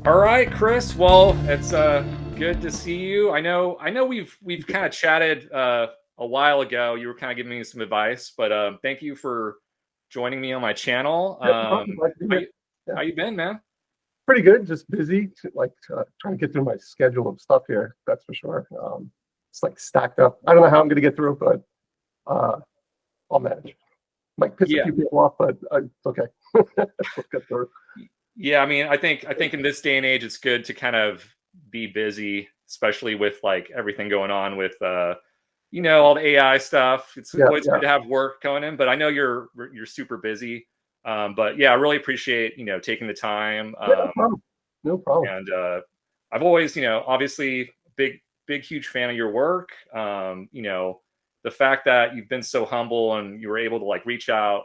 All right, Chris. Well, it's good to see you. I know we've kind of chatted a while ago. You were kind of giving me some advice, but thank you for joining me on my channel. Yep, no problem. Glad to be How here. you Yeah, how you been, man? pretty good. Just busy, trying to get through my schedule of stuff here. That's for sure. It's like stacked up. I don't know how I'm going to get through it, but uh, I'll manage. Might piss a Yeah, few people off, but it's okay. We'll get through it. yeah. I mean, I think in this day and age, it's good to kind of be busy, especially with like everything going on with all the AI stuff. It's Yeah, always yeah, good to have work going in, but I know you're super busy. But yeah, I really appreciate taking the time. yeah. No problem. No problem. And I've always, obviously big huge fan of your work. The fact that you've been so humble and you were able to like reach out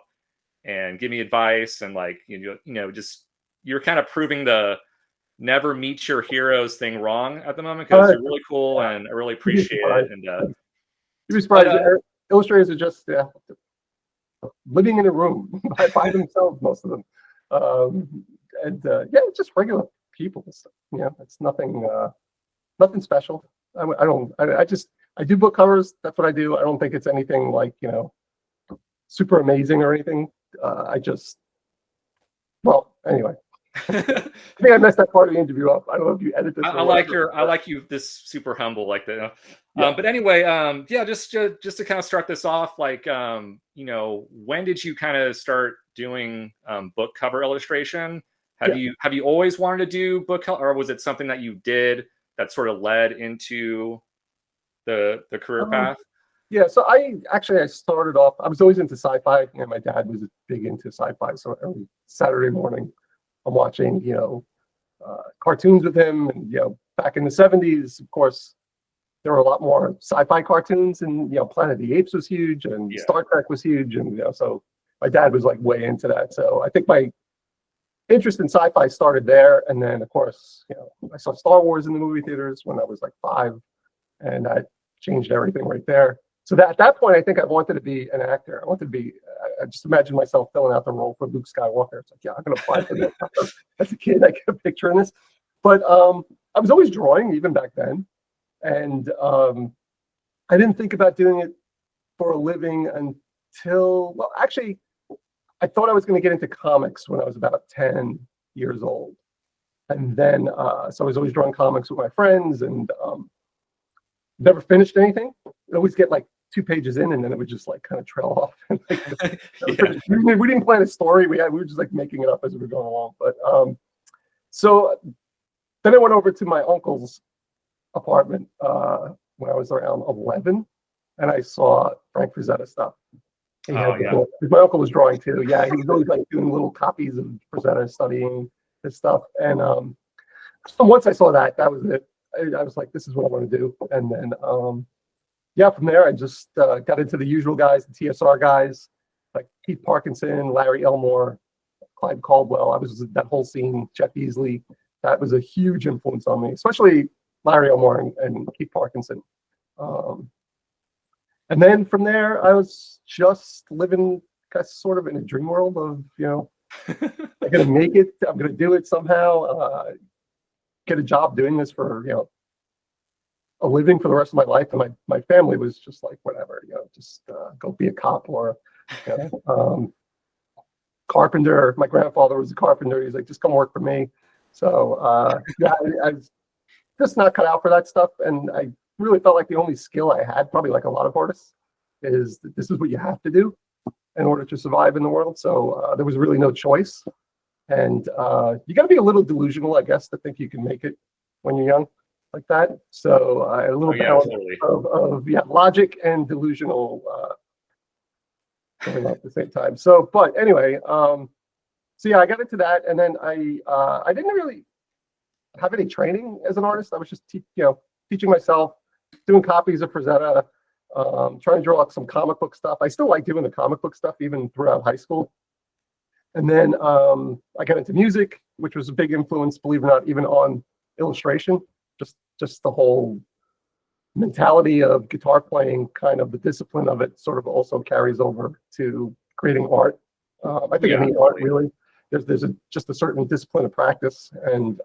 and give me advice and like just you're kind of proving the never meet your heroes thing wrong at the moment All because right. you're really cool Yeah. and I really You'd be appreciate it. surprised. And You'd be but surprised. Illustrators are just living in a room by themselves, most of them. Um, yeah, it's just regular people. It's nothing special. I don't. I just I do book covers. That's what I do. I don't think it's anything like super amazing or anything. I just well anyway. I think I messed that part of the interview up. I don't know if you edit this I or like whatever. your I like you this super humble like that. Yeah, But anyway, yeah, just to kind of start this off, like when did you kind of start doing book cover illustration? Have yeah. you always wanted to do book cover, or was it something that you did that sort of led into the career Um, path? yeah. So I started off. I was always into sci-fi. My dad was big into sci-fi. So every Saturday morning, I'm watching cartoons with him. And back in the '70s, of course, there were a lot more sci-fi cartoons, and Planet of the Apes was huge, and Yeah. Star Trek was huge, and so my dad was like way into that. So I think my interest in sci-fi started there, and then of course, I saw Star Wars in the movie theaters when I was like 5, and that changed everything right there. So that at that point, I think I wanted to be an actor. I wanted to be. I just imagined myself filling out the role for Luke Skywalker. It's like, yeah, I'm going to apply for this. As a kid, I get a picture in this, but I was always drawing even back then, and I didn't think about doing it for a living until, well, actually, I thought I was going to get into comics when I was about 10 years old. And then, so I was always drawing comics with my friends and never finished anything. I'd always get like 2 pages in and then it would just like kind of trail off. And, Yeah. we didn't plan a story. We were just like making it up as we were going along. But so then I went over to my uncle's apartment when I was around 11, and I saw Frank Frazetta stuff. He Oh had the yeah. book. My uncle was drawing too. Yeah, he was always like doing little copies of Frazetta, studying his stuff. And once I saw that, that was it. I was like, this is what I want to do. And then, yeah, from there, I just got into the usual guys, the TSR guys, like Keith Parkinson, Larry Elmore, Clyde Caldwell. I was that whole scene, Jeff Easley. That was a huge influence on me, especially Larry Elmore and Keith Parkinson. And then from there, I was just living sort of in a dream world of, I'm going to make it. I'm going to do it somehow. Get a job doing this for, a living for the rest of my life. And my family was just like, whatever, just go be a cop or carpenter. My grandfather was a carpenter. He's like, just come work for me. So yeah, I was just not cut out for that stuff. And I really felt like the only skill I had, probably like a lot of artists, is that this is what you have to do in order to survive in the world. So there was really no choice. And you got to be a little delusional, I guess, to think you can make it when you're young like that. So a little Yeah, balance totally. of logic and delusional going on at the same time. So, but anyway, so yeah, I got into that, and then I didn't really have any training as an artist. I was just teaching myself, doing copies of Frazetta, trying to draw some comic book stuff. I still like doing the comic book stuff even throughout high school. And then I got into music, which was a big influence, believe it or not, even on illustration. Just the whole mentality of guitar playing, kind of the discipline of it, sort of also carries over to creating art. I think Yeah, any art totally. really, there's just a certain discipline of practice, and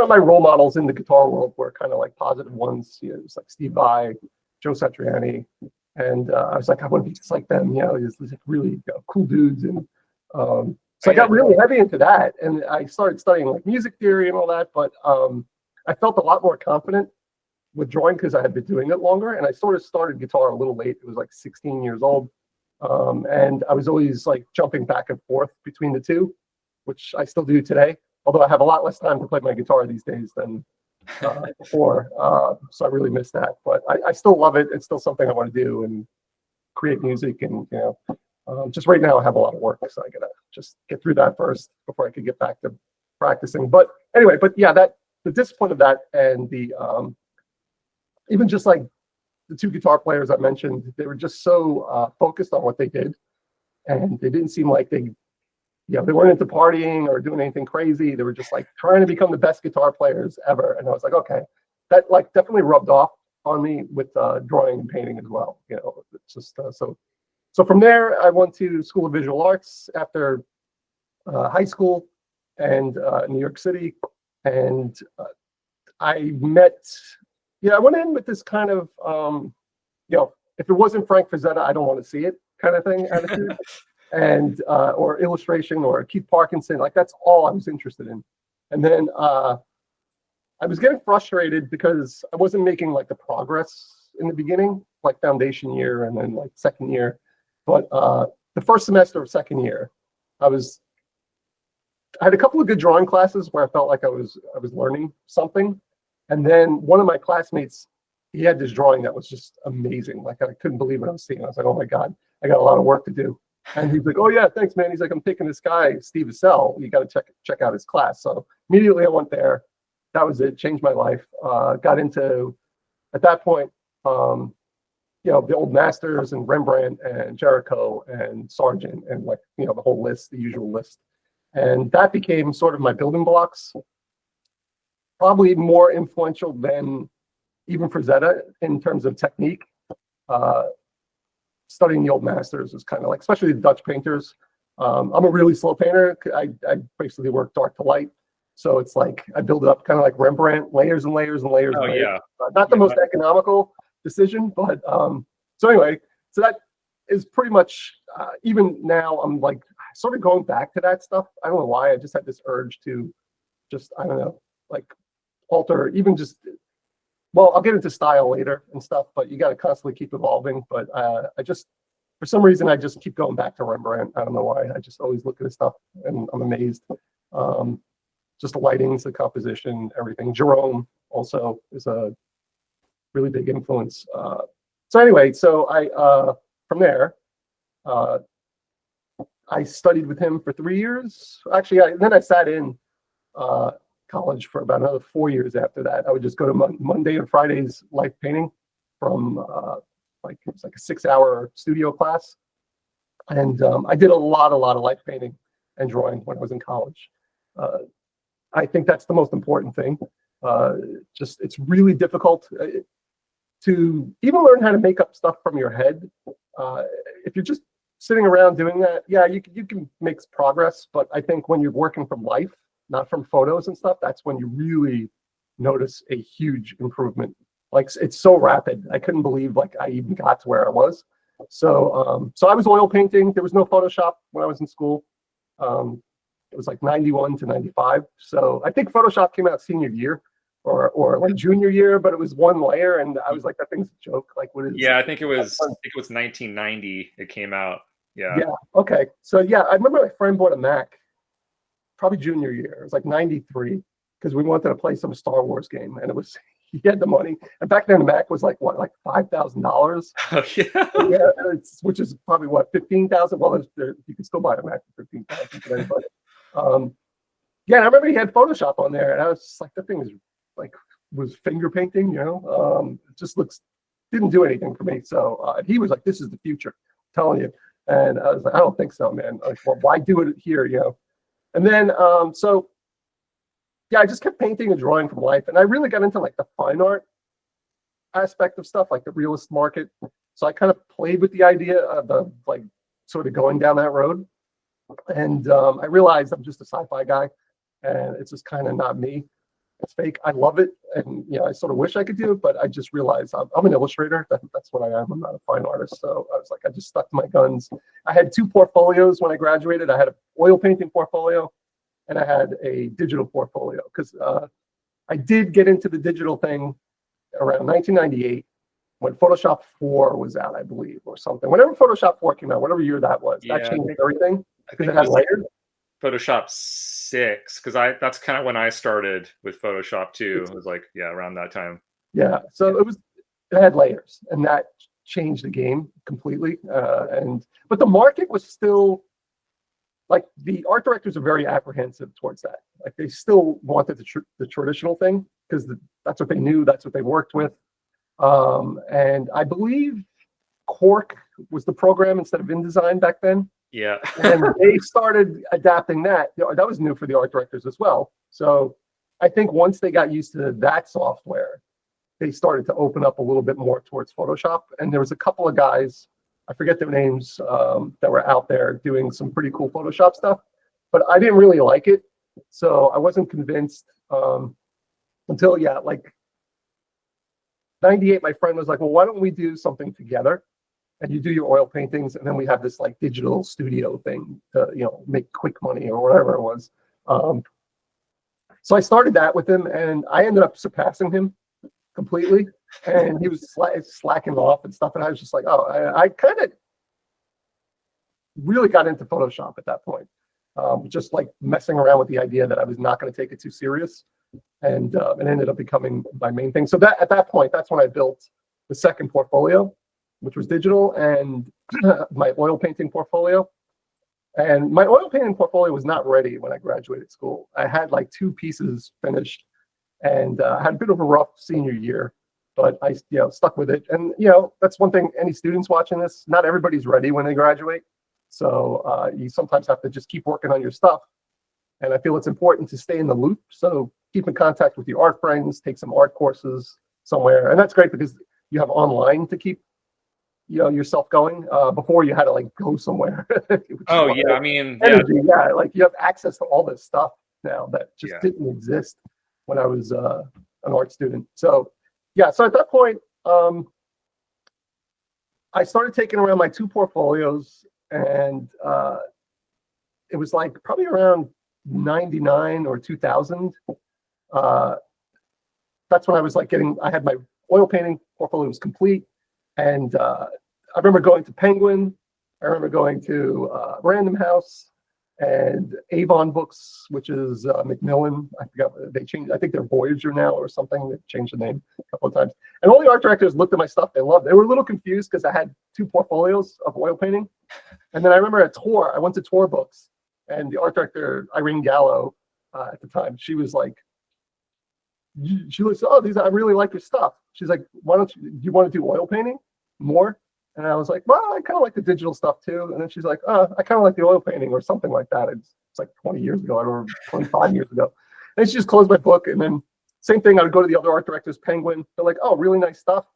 my role models in the guitar world were kind of like positive ones. It was like Steve Vai, Joe Satriani, and I was like, I want to be just like them. These like really cool dudes, and so I got really heavy into that, and I started studying like music theory and all that. But I felt a lot more confident with drawing because I had been doing it longer, and I sort of started guitar a little late. It was like 16 years old, and I was always like jumping back and forth between the two, which I still do today. Although I have a lot less time to play my guitar these days than before, so I really miss that. But I still love it. It's still something I want to do and create music, and just right now I have a lot of work, so I gotta just get through that first before I could get back to practicing. But anyway, that the discipline of that, and the even just like the two guitar players I mentioned, they were just so focused on what they did, and they didn't seem like they weren't into partying or doing anything crazy. They were just like trying to become the best guitar players ever. And I was like, okay, that like definitely rubbed off on me with drawing and painting as well. It's just so from there, I went to School of Visual Arts after high school, and in New York City. And I went in with this kind of, if it wasn't Frank Frazetta, I don't want to see it kind of thing attitude. And or illustration or Keith Parkinson, like that's all I was interested in. And then I was getting frustrated because I wasn't making like the progress in the beginning, like foundation year and then like second year. But the first semester of second year, I had a couple of good drawing classes where I felt like I was learning something. And then one of my classmates, he had this drawing that was just amazing. Like I couldn't believe what I was seeing. I was like, oh my God, I got a lot of work to do. And he's like, oh yeah, thanks, man. He's like, I'm taking this guy, Steve Assell. You got to check out his class. So immediately I went there. That was it. Changed my life. Got into, at that point, the old masters and Rembrandt and Jericho and Sargent and like, the whole list, the usual list. And that became sort of my building blocks. Probably more influential than even Frazetta in terms of technique. Studying the old masters was kind of like, especially the Dutch painters. I'm a really slow painter. I basically work dark to light. So it's like, I build it up kind of like Rembrandt, layers and layers and layers. Oh, and layers. yeah. Not the most economical decision, but so anyway, so that is pretty much, even now I'm like sort of going back to that stuff. I don't know why. I just had this urge to just, I don't know, like alter, even just, well, I'll get into style later and stuff, but you got to constantly keep evolving. But I just, for some reason, I just keep going back to Rembrandt. I don't know why. I just always look at his stuff and I'm amazed. Just the lightings, the composition, everything. Jerome also is a really big influence. So anyway, so I from there, I studied with him for 3 years. Actually, then I sat in college for about another 4 years after that. I would just go to Monday and Fridays life painting from it was like a 6-hour studio class. And I did a lot of life painting and drawing when I was in college. I think that's the most important thing. It's really difficult to even learn how to make up stuff from your head. If you're just sitting around doing that, yeah, you can make progress. But I think when you're working from life, not from photos and stuff, that's when you really notice a huge improvement. Like it's so rapid. I couldn't believe like I even got to where I was. So I was oil painting. There was no Photoshop when I was in school. It was like 91 to 95. So I think Photoshop came out senior year or like junior year, but it was one layer, and I was like, that thing's a joke. Like, what is? Yeah, I think it was 1990. It came out. Yeah. Yeah. Okay. So yeah, I remember my friend bought a Mac, probably junior year. It was like 93 because we wanted to play some Star Wars game, and he had the money. And back then the Mac was like what, like $5,000. Oh, yeah. Yeah, which is probably what, 15,000. Well, you can still buy a Mac for 15,000 today, but yeah, and I remember he had Photoshop on there, and I was just like, that thing was finger painting, it just didn't do anything for me. So he was like, this is the future, I'm telling you. And I was like, I don't think so, man. Like, well, why do it here, And then so yeah, I just kept painting and drawing from life, and I really got into like the fine art aspect of stuff, like the realist market. So I kind of played with the idea of like sort of going down that road. And I realized I'm just a sci-fi guy, and it's just kind of not me. It's fake. I love it, and I sort of wish I could do it, but I just realized I'm an illustrator. That's what I am. I'm not a fine artist. So I was like, I just stuck to my guns. I had 2 portfolios when I graduated. I had an oil painting portfolio, and I had a digital portfolio because I did get into the digital thing around 1998 when Photoshop 4 was out, I believe, or something. Whenever Photoshop 4 came out, whatever year that was, that changed everything because it had layers. Photoshop 6, because that's kind of when I started with Photoshop too. It was like, around that time. Yeah, so it had layers, and that changed the game completely. But the market was still like, the art directors are very apprehensive towards that. Like, they still wanted the traditional thing because that's what they knew, that's what they worked with. And I believe Quark was the program instead of InDesign back then. Yeah. And they started adapting that. That was new for the art directors as well. So I think once they got used to that software, they started to open up a little bit more towards Photoshop. And there was a couple of guys, I forget their names, that were out there doing some pretty cool Photoshop stuff. But I didn't really like it. So I wasn't convinced until, like 98, my friend was like, well, why don't we do something together? And you do your oil paintings, and then we have this like digital studio thing to make quick money or whatever it was. So I started that with him, and I ended up surpassing him completely. And he was slacking off and stuff, and I was just like, oh, I kind of really got into Photoshop at that point, just like messing around with the idea that I was not going to take it too serious, and it ended up becoming my main thing. So that at that point, that's when I built the second portfolio, which was digital, and my oil painting portfolio. And my oil painting portfolio was not ready when I graduated school. I had like 2 pieces finished, and I had a bit of a rough senior year, but I stuck with it. And that's one thing, any students watching this, not everybody's ready when they graduate. So you sometimes have to just keep working on your stuff. And I feel it's important to stay in the loop. So keep in contact with your art friends, take some art courses somewhere. And that's great because you have online to keep yourself going. Before you had to like go somewhere. Oh yeah, I mean, energy, like you have access to all this stuff now that just didn't exist when I was an art student. So so at that point, I started taking around my 2 portfolios, and it was like probably around 99 or 2000. That's when I was like I had my oil painting portfolio was complete. And I remember going to Penguin. I remember going to Random House and Avon Books, which is Macmillan. I forgot what they changed. I think they're Voyager now or something. They changed the name a couple of times. And all the art directors looked at my stuff. They loved it. They were a little confused because I had 2 portfolios of oil painting. And then I remember I went to Tour Books, and the art director, Irene Gallo, at the time, she was like, she looks, oh, I really like your stuff. She's like, do you want to do oil painting more? And I was like, well, I kind of like the digital stuff too. And then she's like, I kind of like the oil painting or something like that. It's like 20 years ago, I remember 25 years ago. And she just closed my book. And then same thing, I would go to the other art directors, Penguin. They're like, oh, really nice stuff.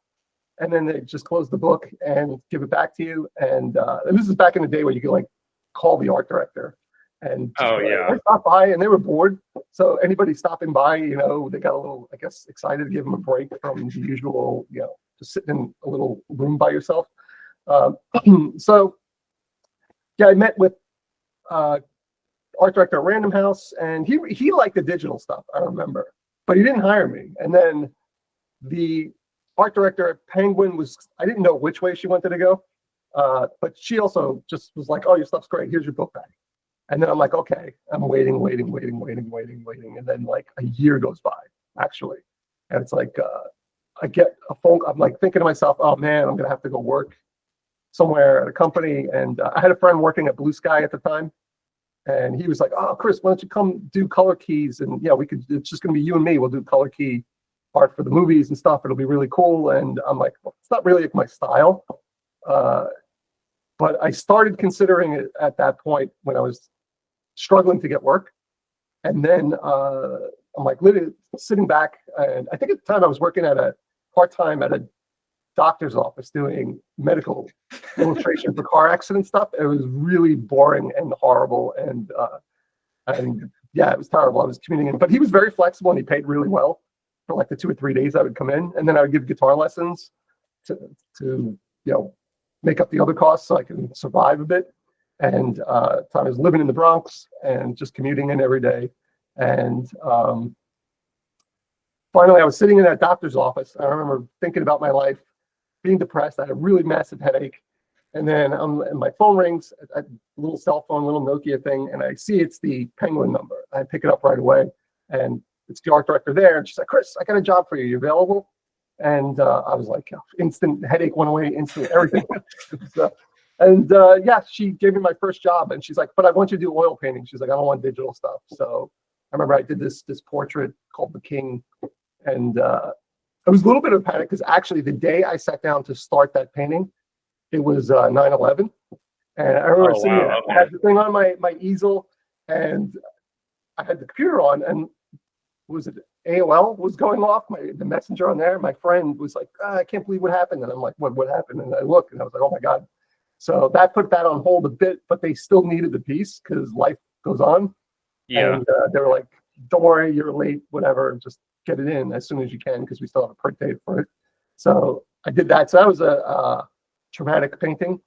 And then they just close the book and give it back to you. And this is back in the day where you could like call the art director. And I stopped by, and they were bored. So anybody stopping by, they got a little, I guess, excited to give them a break from the usual, just sitting in a little room by yourself. So I met with art director at Random House, and he liked the digital stuff, I remember, but he didn't hire me. And then the art director at Penguin I didn't know which way she wanted to go, but she also just was like, oh, your stuff's great. Here's your book back. And then I'm like, okay, I'm waiting. And then like a year goes by, actually. And it's like, I get a phone, I'm like thinking to myself, oh man, I'm going to have to go work somewhere at a company. And I had a friend working at Blue Sky at the time. And he was like, oh, Chris, why don't you come do color keys? And it's just going to be you and me. We'll do color key art for the movies and stuff. It'll be really cool. And I'm like, well, it's not really my style. But I started considering it at that point when I was struggling to get work. And then I'm like literally sitting back, and I think at the time I was working part-time at a doctor's office doing medical illustration for car accident stuff. It was really boring and horrible, and Yeah, it was terrible. I was commuting in, but he was very flexible and he paid really well for like the 2 or 3 days I would come in, and then I would give guitar lessons to you know make up the other costs so I can survive a bit. And so I was living in the Bronx and just commuting in every day. And finally, I was sitting in that doctor's office. I remember thinking about my life, being depressed. I had a really massive headache. And then and my phone rings, a little cell phone, little Nokia thing, and I see it's the Penguin number. I pick it up right away, and it's the art director there. And she's like, "Chris, I got a job for you. You available?" And I was like, instant headache went away, instant everything. So, and yeah, she gave me my first job, and she's like, "But I want you to do oil painting." She's like, "I don't want digital stuff." So I remember I did this portrait called The King, and it was a little bit of a panic because actually the day I sat down to start that painting, it was 9/11, and I remember sitting there. I had the thing on my easel, and I had the computer on, and was it AOL was going off, the messenger on there. My friend was like, I can't believe what happened. And I'm like, what happened? And I looked and I was like, oh my God. So that put that on hold a bit, but they still needed the piece because life goes on. Yeah. And they were like, don't worry, you're late, whatever, just get it in as soon as you can because we still have a print date for it. So I did that. So that was a traumatic painting.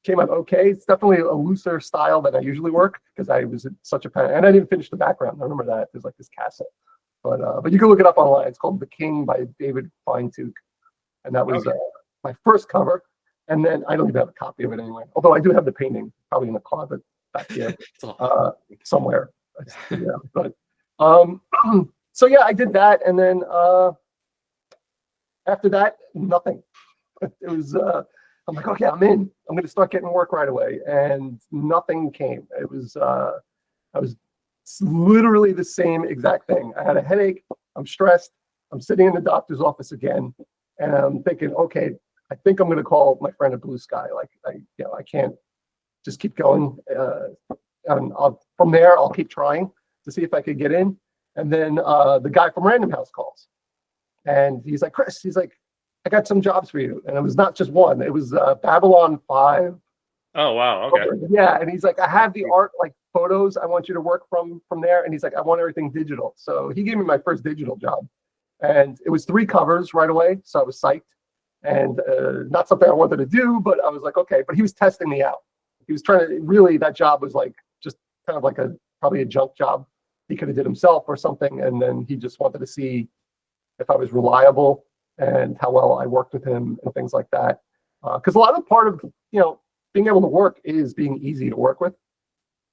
Came out okay. It's definitely a looser style than I usually work because I was in such a panic. And I didn't finish the background. I remember that. There's like this castle. But you can look it up online. It's called The King by David Feintuch. And that was my first cover. And then I don't even have a copy of it anyway. Although I do have the painting, probably in the closet back here somewhere. Yeah, but so yeah, I did that. And then after that, nothing. It was I'm like, okay, I'm in. I'm going to start getting work right away. And nothing came. It was I was literally the same exact thing. I had a headache. I'm stressed. I'm sitting in the doctor's office again, and I'm thinking, okay, I think I'm going to call my friend at Blue Sky. Like, I can't just keep going. And from there, I'll keep trying to see if I could get in. And then the guy from Random House calls, and he's like, Chris, he's like, I got some jobs for you. And it was not just one. It was Babylon 5. Oh, wow. Okay. Yeah. And he's like, I have the art, like photos I want you to work from there. And he's like, I want everything digital. So he gave me my first digital job. And it was 3 covers right away. So I was psyched. And not something I wanted to do, but I was like, okay. But he was testing me out. He was trying to really, that job was like just kind of like probably a junk job he could have did himself or something. And then he just wanted to see if I was reliable and how well I worked with him and things like that. Because a lot of part of, being able to work is being easy to work with.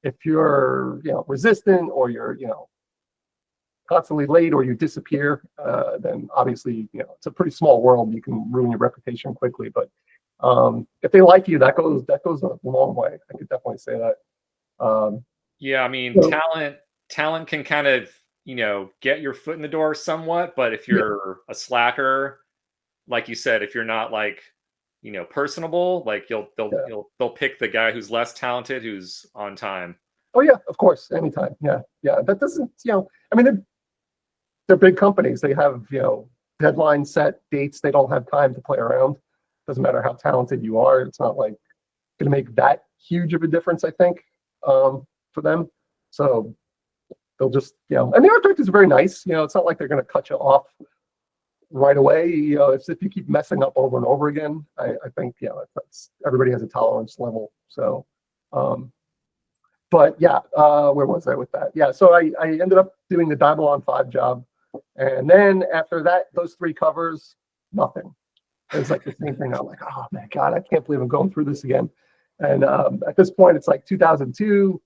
If you're, resistant or you're, constantly late or you disappear, then obviously, it's a pretty small world. You can ruin your reputation quickly. But if they like you, that goes a long way. I could definitely say that. Yeah, I mean, talent can kind of, get your foot in the door somewhat. But if you're a slacker, like you said, if you're not like, personable, like they'll pick the guy who's less talented, who's on time. Oh yeah, of course, anytime. Yeah. That doesn't, I mean, they're big companies. They have, deadline set dates. They don't have time to play around. Doesn't matter how talented you are. It's not like going to make that huge of a difference, I think, for them. So they'll just, and the art directors are very nice. It's not like they're going to cut you off right away. If you keep messing up over and over again, I think, everybody has a tolerance level. So, but yeah, where was I with that? Yeah, so I ended up doing the Babylon 5 job. And then after that, those 3 covers, nothing. It was like the same thing. I'm like, oh my God, I can't believe I'm going through this again. And at this point, it's like 2002.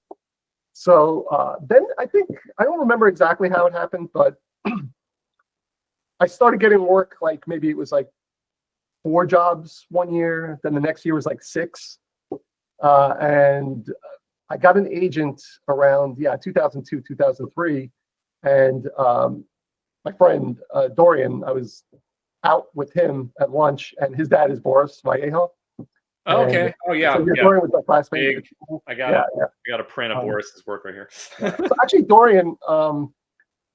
So then I think, I don't remember exactly how it happened, but I started getting work, like maybe it was like 4 jobs one year. Then the next year was like 6. And I got an agent around, 2002, 2003. And my friend, Dorian, I was out with him at lunch, and his dad is Boris Vallejo. Oh, okay. Oh yeah. So Dorian was my classmate. I got a print of Boris's work right here. So actually, Dorian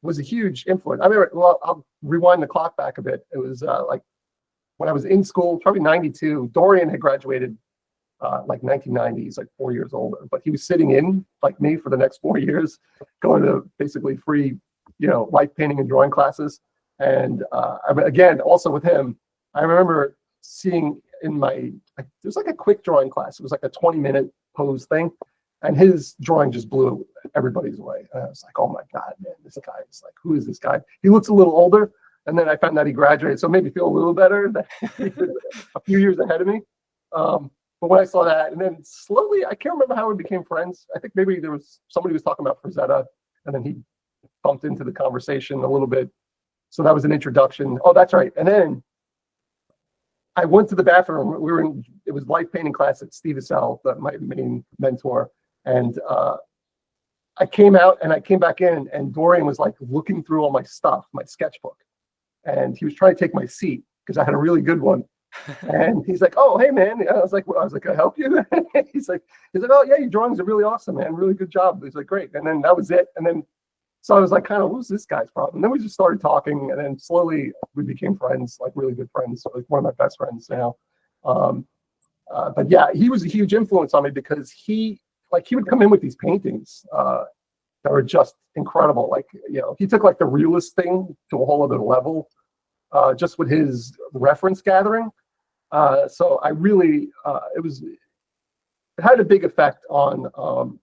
was a huge influence. I mean, well, I'll rewind the clock back a bit. It was like when I was in school, probably 92. Dorian had graduated like 1990. He's like 4 years older, but he was sitting in like me for the next 4 years, going to basically free, life painting and drawing classes. And again, also with him, I remember seeing there's like a quick drawing class. It was like a 20-minute pose thing. And his drawing just blew everybody's away. And I was like, oh my God, man, this guy is like, who is this guy? He looks a little older. And then I found that he graduated. So it made me feel a little better that he was a few years ahead of me. But when I saw that, and then slowly, I can't remember how we became friends. I think maybe there was somebody was talking about Frazetta, and then he bumped into the conversation a little bit. So that was an introduction. Oh, that's right. And then I went to the bathroom. It was life painting class at Steve Assell, my main mentor. And I came out and I came back in, and Dorian was like looking through all my stuff, my sketchbook. And he was trying to take my seat because I had a really good one. And he's like, "Oh, hey, man." I was like, "Can I help you?" he's like, "Oh, yeah, your drawings are really awesome, man. Really good job." He's like, "Great." And then that was it. And then, so I was like, kind of, who's this guy's problem? And then we just started talking, and then slowly we became friends, like really good friends. So like one of my best friends now. But yeah, he was a huge influence on me because he would come in with these paintings that were just incredible. Like, he took like the realist thing to a whole other level, just with his reference gathering. So I really, it had a big effect on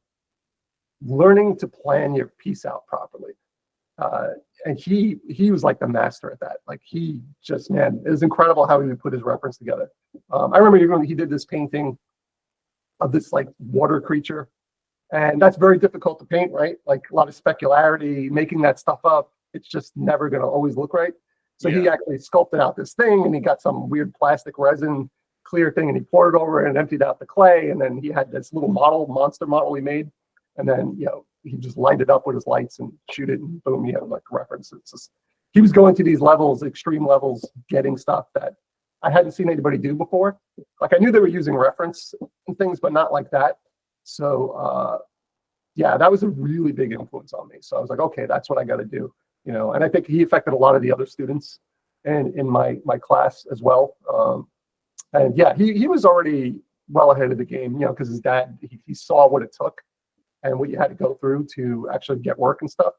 learning to plan your piece out properly. And he was like the master at that. Like he just, man, it was incredible how he would put his reference together. I remember even he did this painting of this like water creature, and that's very difficult to paint, right? Like a lot of specularity, making that stuff up. It's just never going to always look right. So he actually sculpted out this thing, and he got some weird plastic resin clear thing, and he poured it over it and emptied out the clay. And then he had this little monster model he made. And then, he just light it up with his lights and shoot it, and boom, he had like references. He was going to these levels, extreme levels, getting stuff that I hadn't seen anybody do before. Like I knew they were using reference and things, but not like that. So yeah, that was a really big influence on me. So I was like, okay, that's what I got to do. And I think he affected a lot of the other students in my class as well. And yeah, he was already well ahead of the game, because his dad, he saw what it took and what you had to go through to actually get work and stuff.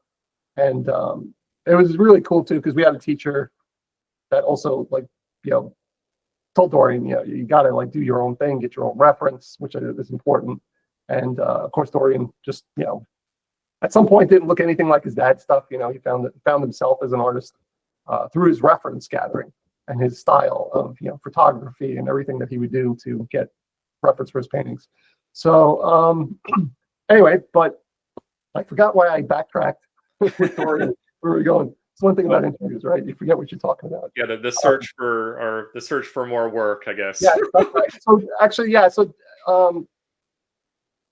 And it was really cool too, because we had a teacher that also told Dorian, you got to like do your own thing, get your own reference, which is important. And of course, Dorian just, at some point didn't look anything like his dad's stuff. He found himself as an artist through his reference gathering and his style of, photography and everything that he would do to get reference for his paintings. So anyway, but I forgot why I backtracked with Dorian. Where were we going? It's one thing about interviews, right? You forget what you're talking about. Yeah, the search for more work, I guess. Yeah, that's right. So actually, yeah. So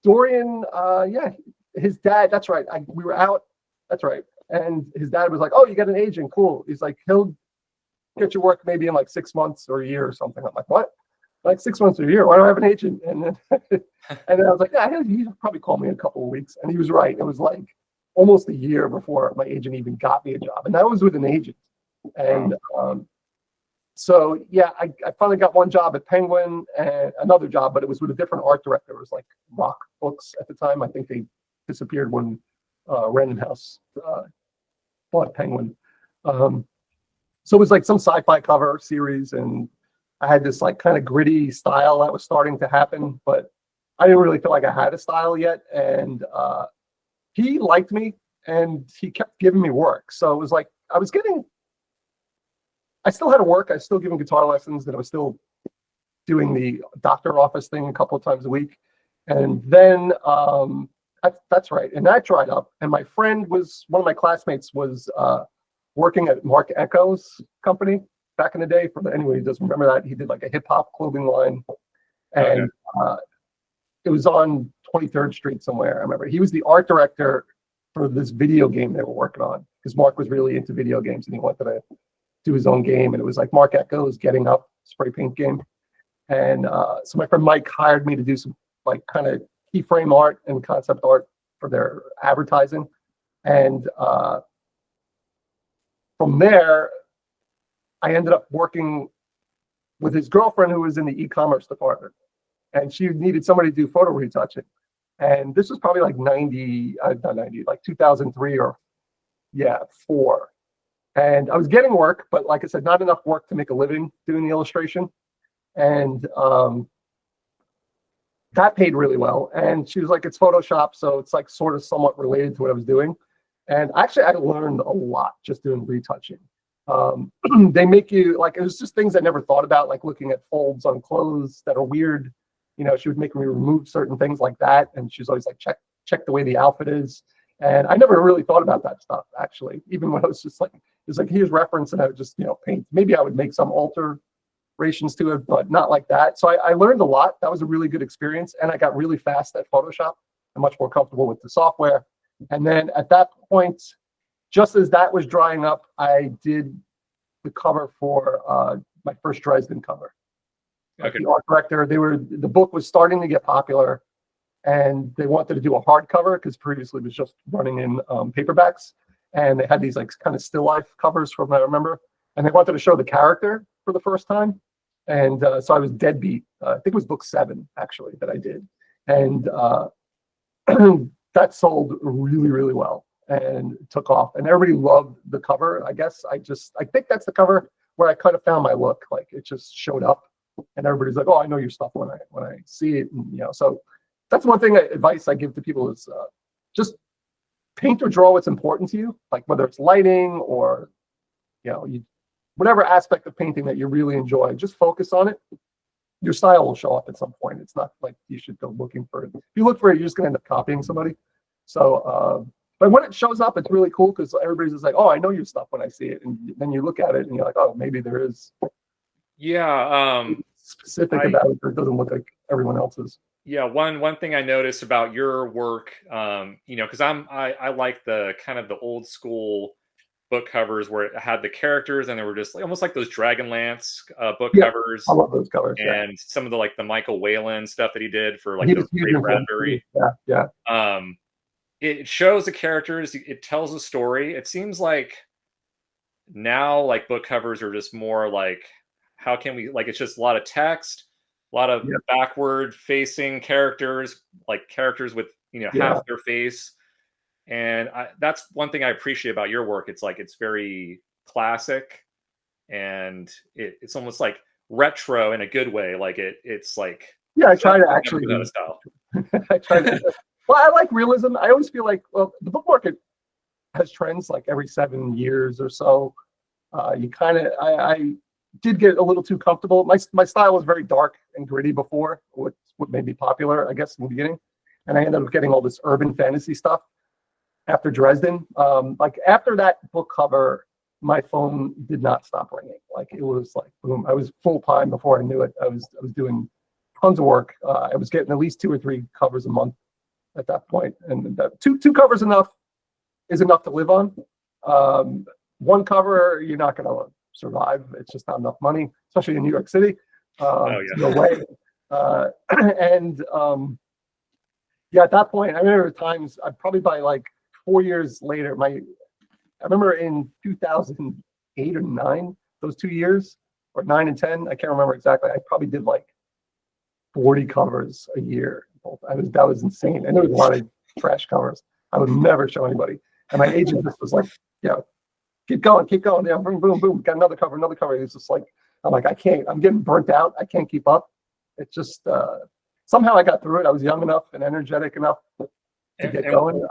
Dorian, his dad. That's right. We were out. That's right. And his dad was like, "Oh, you got an agent? Cool." He's like, "He'll get your work maybe in like 6 months or a year or something." I'm like, "What? Like 6 months or a year? Why do I have an agent?" And then, and then I was like, "Yeah, he'll probably call me in a couple of weeks." And he was right. It was like almost a year before my agent even got me a job, and that was with an agent. And so yeah, I finally got one job at Penguin and another job, but it was with a different art director. It was like Rock Books at the time. I think they disappeared when Random House bought Penguin. So it was like some sci-fi cover series, and I had this like kind of gritty style that was starting to happen, but I didn't really feel like I had a style yet. And he liked me, and he kept giving me work. So it was like I still had to work. I was still giving guitar lessons, and I was still doing the doctor office thing a couple of times a week. And then that's right. And that dried up. And my friend one of my classmates was working at Mark Echo's company back in the day. For anyone who doesn't remember that, he did like a hip hop clothing line. And it was on 23rd Street somewhere. I remember he was the art director for this video game they were working on, because Mark was really into video games and he wanted to do his own game. And it was like Mark Echo's Getting Up spray paint game. And so my friend Mike hired me to do some like kind of keyframe art and concept art for their advertising. And from there, I ended up working with his girlfriend, who was in the e-commerce department. and she needed somebody to do photo retouching. And this was probably like 90, not 90, like 2003 or yeah, 4. And I was getting work, but like I said, not enough work to make a living doing the illustration. And that paid really well. And she was like, it's Photoshop, so it's like sort of somewhat related to what I was doing. And actually, I learned a lot just doing retouching. They make you, like, it was just things I never thought about, like looking at folds on clothes that are weird. You know, she would make me remove certain things like that. And she's always like, check the way the outfit is. And I never really thought about that stuff, actually, even when I was just like, it's like, here's reference, and I would just, you know, paint. Maybe I would make some alterations to it, but not like that. So I learned a lot. That was a really good experience. And I got really fast at Photoshop. I'm much more comfortable with the software. And then at that point, just as that was drying up, I did the cover for my first Dresden cover. Okay. The art director, the book was starting to get popular, and they wanted to do a hardcover because previously it was just running in paperbacks. And they had these like kind of still life covers from what I remember. And they wanted to show the character for the first time. And so I was Deadbeat. I think it was book 7, actually, that I did. And that sold really, really well and took off. And everybody loved the cover. I guess I think that's the cover where I kind of found my look. Like, it just showed up. And everybody's like, oh, I know your stuff when I see it. And, you know, so that's one thing, advice I give to people is just paint or draw what's important to you, like whether it's lighting or, you know, whatever aspect of painting that you really enjoy, just focus on it. Your style will show up at some point. It's not like you should go looking for it. If you look for it, you're just going to end up copying somebody. So, but when it shows up, it's really cool because everybody's just like, oh, I know your stuff when I see it. And then you look at it and you're like, oh, maybe there is specific about it, but it doesn't look like everyone else's. Yeah, one thing I noticed about your work, you know, because I like the kind of the old school book covers where it had the characters and they were just like almost like those Dragonlance book covers. I love those covers. And some of the like the Michael Whalen stuff that he did for like the Great Bradbury. Yeah. It shows the characters. It tells a story. It seems like now like book covers are just more like, how can we, like, it's just a lot of text, a lot of backward facing characters, like characters with, you know, half their face. And that's one thing I appreciate about your work. It's like, it's very classic and it's almost like retro in a good way. Like it's like, I try to actually style. I try to, well, I like realism. I always feel like, well, the book market has trends like every 7 years or so. You kind of, I did get a little too comfortable. My style was very dark and gritty before, what made me popular, I guess, in the beginning. And I ended up getting all this urban fantasy stuff after Dresden. Like after that book cover, my phone did not stop ringing. Like it was like, boom, I was full time before I knew it. I was doing tons of work. I was getting at least 2 or 3 covers a month at that point. And that two covers is enough to live on. One cover, you're not going to survive. It's just not enough money, especially in New York City. No way. At that point, I remember times, probably by like 4 years later, I remember in 2008 or 9, those 2 years, or 9 and 10, I can't remember exactly. I probably did like 40 covers a year. That was insane. And there was a lot of trash covers I would never show anybody. And my agent just was like, keep going. Yeah, boom, boom, boom. Got another cover. It's just like, I'm like, I can't, I'm getting burnt out. I can't keep up. It's just, somehow I got through it. I was young enough and energetic enough to get going.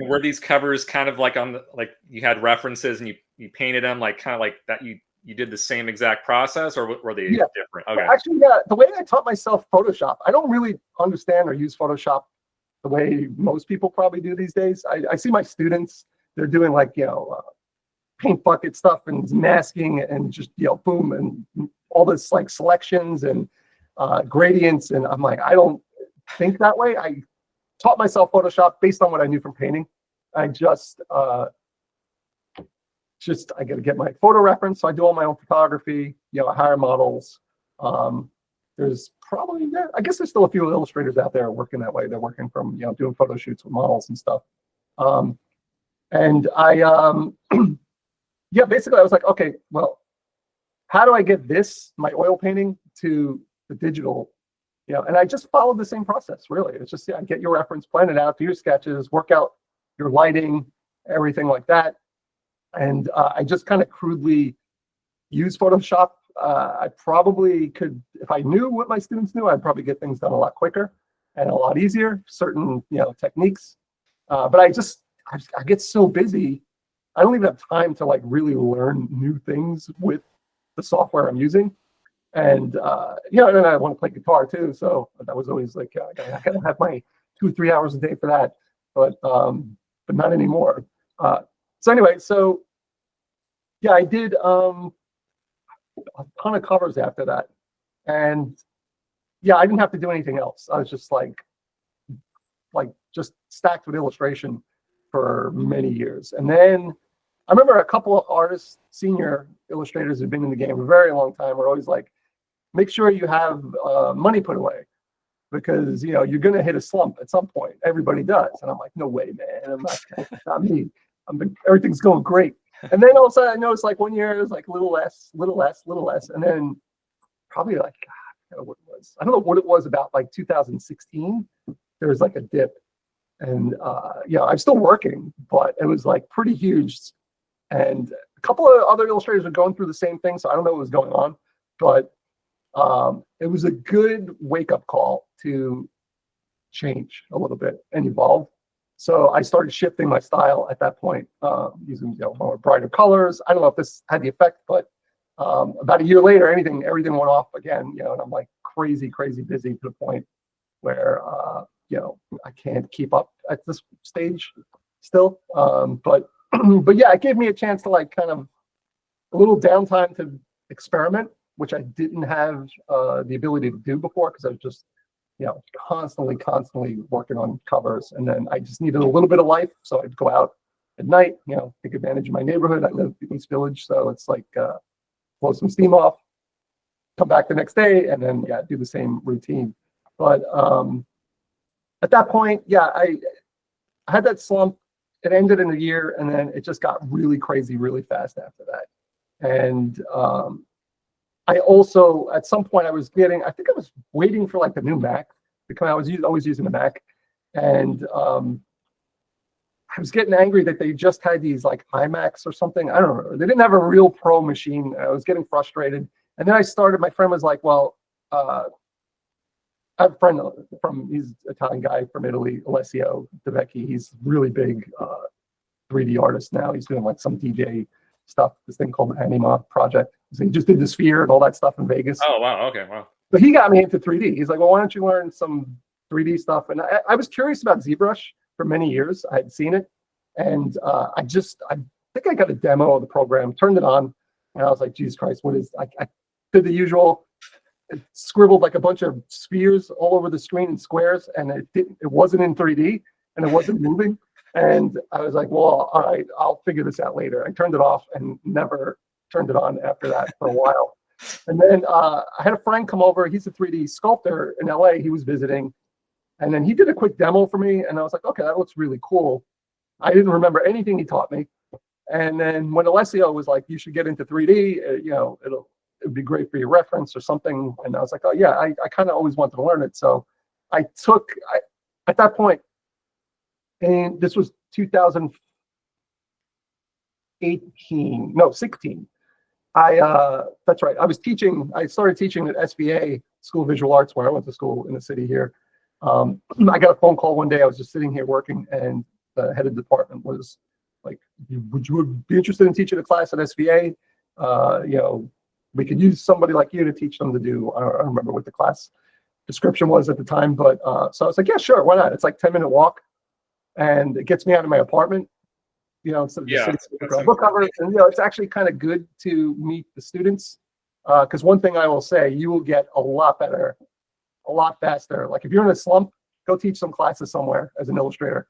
Were these covers kind of like like you had references and you painted them like kind of like that you did the same exact process, or were they different? Okay. Actually, the way I taught myself Photoshop, I don't really understand or use Photoshop the way most people probably do these days. I see my students, they're doing like, paint bucket stuff and masking and just, boom, and all this like selections and gradients. And I'm like, I don't think that way. I taught myself Photoshop based on what I knew from painting. I I got to get my photo reference. So I do all my own photography, I hire models. There's probably, I guess there's still a few illustrators out there working that way. They're working from, doing photo shoots with models and stuff. And I, basically I was like, okay, well, how do I get my oil painting to the digital and I just followed the same process, really. It's just, yeah, get your reference, plan it out, do your sketches, work out your lighting, everything like that. And I just kind of crudely use Photoshop. I probably could, if I knew what my students knew, I'd probably get things done a lot quicker and a lot easier, certain, techniques. But I get so busy, I don't even have time to like really learn new things with the software I'm using. And and then I want to play guitar too, so that was always like I gotta have my 2 or 3 hours a day for that, but not anymore. So anyway, so yeah, I did a ton of covers after that, and yeah, I didn't have to do anything else. I was just like just stacked with illustration for many years. And then I remember a couple of artists, senior illustrators who've been in the game a very long time, were always like, make sure you have money put away, because you're gonna hit a slump at some point. Everybody does. And I'm like, no way, man. I'm not me. Everything's going great. And then all of a sudden I noticed like one year it was like a little less. And then probably like, I don't know what it was. I don't know what it was, about like 2016. There was like a dip. And I'm still working, but it was like pretty huge. And a couple of other illustrators are going through the same thing, so I don't know what was going on. But it was a good wake-up call to change a little bit and evolve. So I started shifting my style at that point, using more brighter colors. I don't know if this had the effect, but about a year later, everything went off again. And I'm like crazy busy to the point where I can't keep up at this stage still. But yeah, it gave me a chance to like kind of a little downtime to experiment, which I didn't have the ability to do before, because I was just constantly working on covers. And then I just needed a little bit of life, so I'd go out at night, take advantage of my neighborhood. I live in East Village, so it's like blow some steam off, come back the next day, and then do the same routine. But at that point, I had that slump. It ended in a year, and then it just got really crazy really fast after that. And I also, at some point, I was waiting for like the new Mac to come out. I was always using the Mac, and I was getting angry that they just had these like iMacs or something. I don't know. They didn't have a real pro machine. I was getting frustrated. And then my friend was like, well, I have a friend he's an Italian guy from Italy, Alessio DeVecchi. He's really big 3D artist now. He's doing like some DJ stuff, this thing called Anima Project. So he just did the Sphere and all that stuff in Vegas. Oh, wow. Okay, wow. But he got me into 3D. He's like, well, why don't you learn some 3D stuff? And I was curious about ZBrush for many years. I had seen it. And I think I got a demo of the program, turned it on, and I was like, Jesus Christ, what is, I did the usual, it scribbled like a bunch of spheres all over the screen in squares, and it wasn't in 3D, and it wasn't moving. And I was like, well, all right, I'll figure this out later. I turned it off and never turned it on after that for a while. And then I had a friend come over. He's a 3D sculptor in LA. He was visiting. And then he did a quick demo for me. And I was like, okay, that looks really cool. I didn't remember anything he taught me. And then when Alessio was like, you should get into 3D, it'd be great for your reference or something. And I was like, oh yeah, I kind of always wanted to learn it. So at that point, and this was 2016. That's right. I started teaching at SVA, School of Visual Arts, where I went to school in the city here. I got a phone call one day. I was just sitting here working, and the head of the department was like, would you be interested in teaching a class at SVA? We could use somebody like you to teach them to do, I don't remember what the class description was at the time, but so I was like, yeah, sure, why not? It's like 10-minute walk, and it gets me out of my apartment, instead of just sitting on book covers. And it's actually kind of good to meet the students, because one thing I will say, you will get a lot better, a lot faster. Like if you're in a slump, go teach some classes somewhere as an illustrator.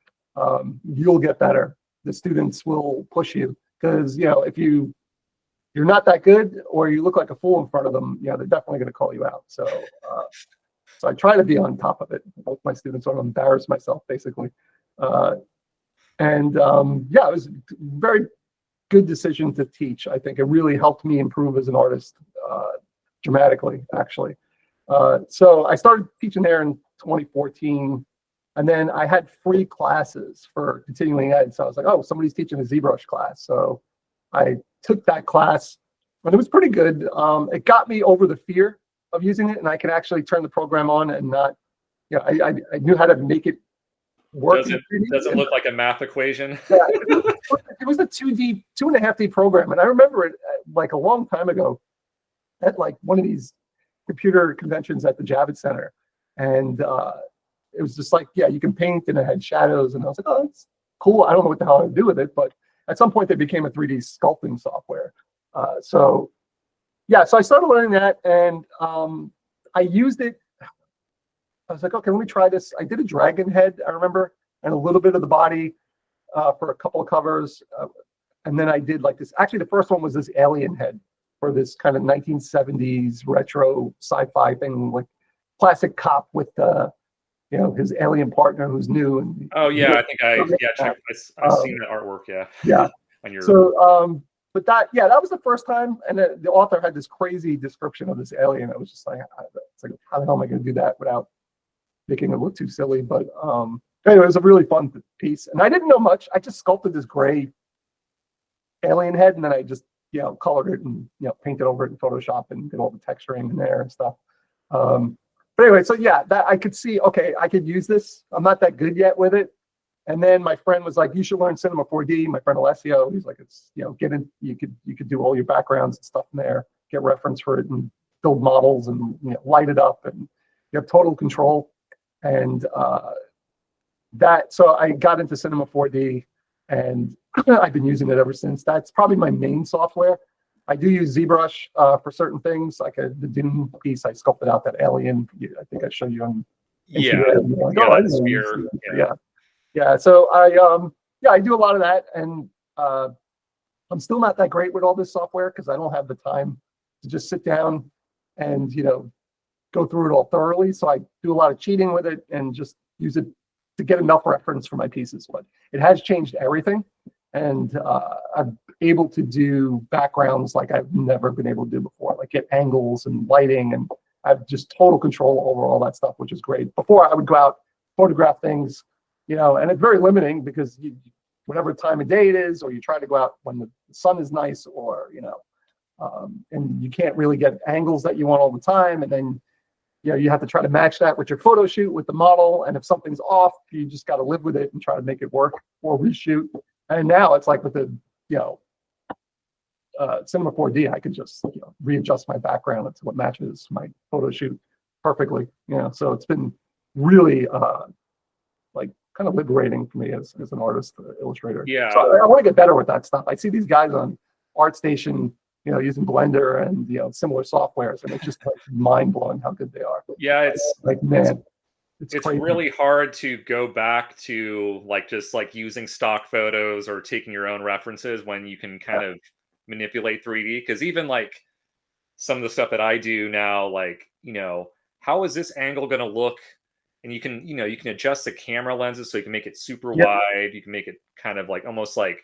You'll get better. The students will push you, because if you're not that good, or you look like a fool in front of them, they're definitely going to call you out. So I try to be on top of it. Both my students want to embarrass myself, basically. It was a very good decision to teach. I think it really helped me improve as an artist dramatically, actually. So I started teaching there in 2014, and then I had free classes for continuing ed. So I was like, oh, somebody's teaching a ZBrush class. So I took that class, and it was pretty good. It got me over the fear of using it, and I could actually turn the program on and not, I knew how to make it work. Doesn't look like a math equation. Yeah, it was a 2D, 2.5D program, and I remember it like a long time ago at like one of these computer conventions at the Javits Center, and it was just like, yeah, you can paint, and it had shadows, and I was like, oh, that's cool. I don't know what the hell to do with it, but at some point, they became a 3D sculpting software. So I started learning that, and I used it. I was like, okay, let me try this. I did a dragon head, I remember, and a little bit of the body for a couple of covers. And then I did like this. Actually, the first one was this alien head for this kind of 1970s retro sci-fi thing, like classic cop with his alien partner who's new. And oh yeah, I think I've seen that artwork. Yeah. On your but that was the first time, and the author had this crazy description of this alien. I was just like, it's like, how the hell am I going to do that without making it look too silly? But anyway, it was a really fun piece, and I didn't know much. I just sculpted this gray alien head, and then I just colored it and painted over it in Photoshop and did all the texturing in there and stuff. But anyway, so that I could see, okay, I could use this. I'm not that good yet with it. And then my friend was like, you should learn Cinema 4D. My friend Alessio, he's like, it's get in, you could do all your backgrounds and stuff in there, get reference for it, and build models and light it up, and you have total control. And so I got into Cinema 4D, and I've been using it ever since. That's probably my main software. I do use ZBrush for certain things, like the Dune piece. I sculpted out that alien. I think I showed you on Instagram. Yeah. So I do a lot of that, and I'm still not that great with all this software because I don't have the time to just sit down and go through it all thoroughly. So I do a lot of cheating with it and just use it to get enough reference for my pieces. But it has changed everything, and I'm able to do backgrounds like I've never been able to do before, like get angles and lighting, and I have just total control over all that stuff, which is great. Before I would go out, photograph things, and it's very limiting because whatever time of day it is, or you try to go out when the sun is nice, or and you can't really get angles that you want all the time, and then you have to try to match that with your photo shoot with the model, and if something's off, you just got to live with it and try to make it work or reshoot. And now it's like with the Cinema 4D, I can just readjust my background until it matches my photo shoot perfectly. So it's been really like kind of liberating for me as an artist, illustrator. Yeah. So I want to get better with that stuff. I see these guys on ArtStation, using Blender and similar softwares, and it's just like mind blowing how good they are. Yeah, it's like, man, it's really hard to go back to just using stock photos or taking your own references when you can kind of manipulate 3D. Because even some of the stuff that I do now, how is this angle going to look? And you can adjust the camera lenses so you can make it super wide. You can make it kind of almost like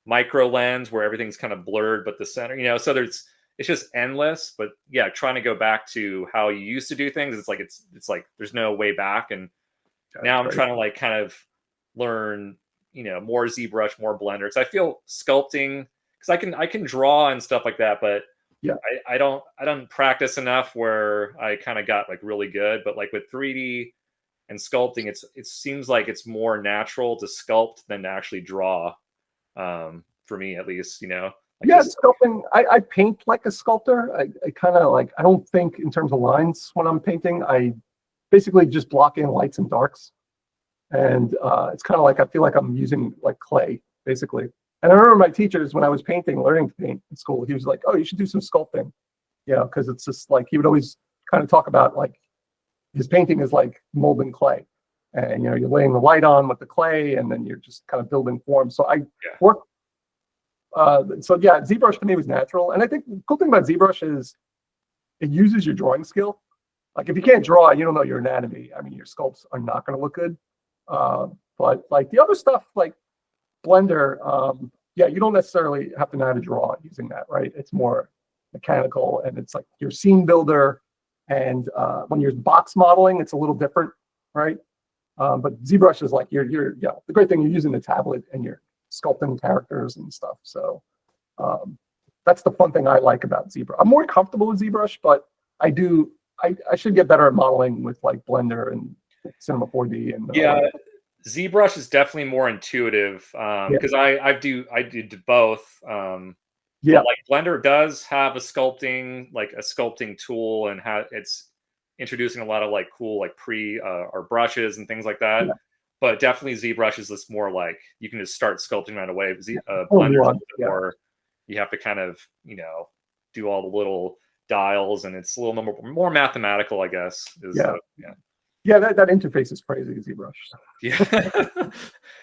micro lens where everything's kind of blurred, but the center, so it's just endless. But yeah, trying to go back to how you used to do things, it's like there's no way back. And now I'm trying to kind of learn, more ZBrush, more Blender, because I feel sculpting, because I can draw and stuff like that, but I don't practice enough where I kind of got really good. But with 3D and sculpting, it seems like it's more natural to sculpt than to actually draw. For me, at least, sculpting. I paint like a sculptor. I kind of I don't think in terms of lines when I'm painting. I basically just block in lights and darks, and it's kind of I feel like I'm using clay basically. And I remember my teachers when I was learning to paint in school. He was like, "Oh, you should do some sculpting," because it's just he would always kind of talk about his painting is like molding clay. And you're laying the light on with the clay, and then you're just kind of building forms. So I work. ZBrush to me was natural, and I think the cool thing about ZBrush is it uses your drawing skill. If you can't draw, you don't know your anatomy. I mean, your sculpts are not going to look good. But the other stuff, like Blender, you don't necessarily have to know how to draw using that, right? It's more mechanical, and it's your scene builder. And when you're box modeling, it's a little different, right? But ZBrush is like the great thing, you're using the tablet and you're sculpting characters and stuff. So that's the fun thing I like about ZBrush. I'm more comfortable with ZBrush, but I should get better at modeling with like Blender and Cinema 4D and yeah. ZBrush is definitely more intuitive because I did both. Yeah, but like Blender does have a sculpting tool, and it's introducing a lot of like cool like or brushes and things like that. Yeah. But definitely ZBrush is this more like you can just start sculpting right away. Blender's a little bit more, you have to kind of do all the little dials, and it's a little more mathematical, I guess. Yeah, that interface is crazy, ZBrush. Yeah.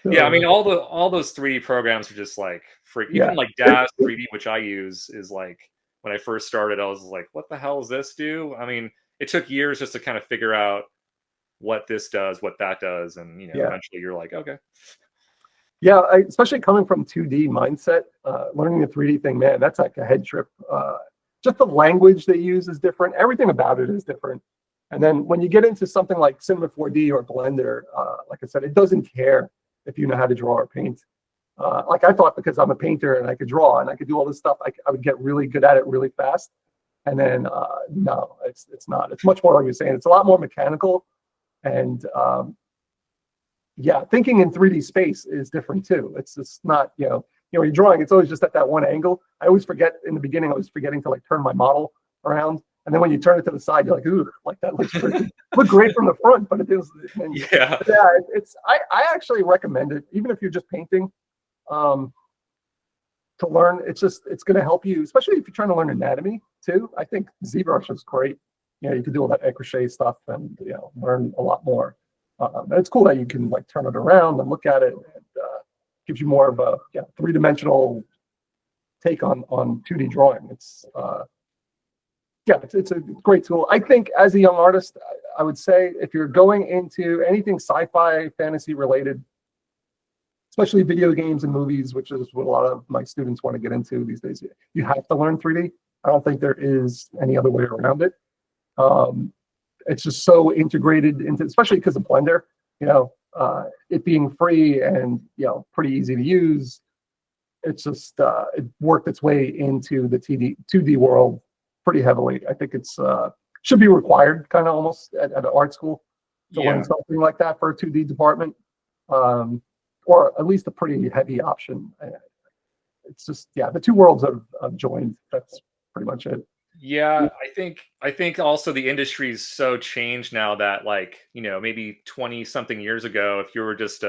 Yeah, I mean, all those 3D programs are just like freak. Even like DAZ 3D, which I use, is like when I first started, I was like, what the hell does this do? I mean, it took years just to kind of figure out what this does, what that does, and eventually you're like, okay. Yeah, especially coming from 2D mindset, learning the 3D thing, man, that's like a head trip. Just the language they use is different. Everything about it is different. And then when you get into something like Cinema 4D or Blender, like I said, it doesn't care if you know how to draw or paint. Like I thought, because I'm a painter and I could draw and I could do all this stuff, I would get really good at it really fast. And then no, it's not. It's much more like you're saying. It's a lot more mechanical, and thinking in 3D space is different too. It's just not when you're drawing, it's always just at that one angle. I always forget in the beginning. I was forgetting to like turn my model around. And then when you turn it to the side, you're like, ooh, like that looks pretty. Look great from the front, but it is. I actually recommend it, even if you're just painting, to learn. It's going to help you, especially if you're trying to learn anatomy too. I think ZBrush is great. You can do all that crochet stuff and learn a lot more. And it's cool that you can like turn it around and look at it, and gives you more of a three-dimensional take on 2D drawing. It's a great tool. I think as a young artist, I would say if you're going into anything sci-fi, fantasy related, especially video games and movies, which is what a lot of my students want to get into these days, you have to learn 3D. I don't think there is any other way around it. It's just so integrated into, especially because of Blender, it being free and pretty easy to use. It's just it worked its way into the 2D world pretty heavily. I think it's should be required, kind of almost at an art school to learn something like that for a 2D department, or at least a pretty heavy option. It's just the two worlds have joined. That's pretty much it. Yeah, I think also the industry's so changed now that like maybe 20 something years ago, if you were just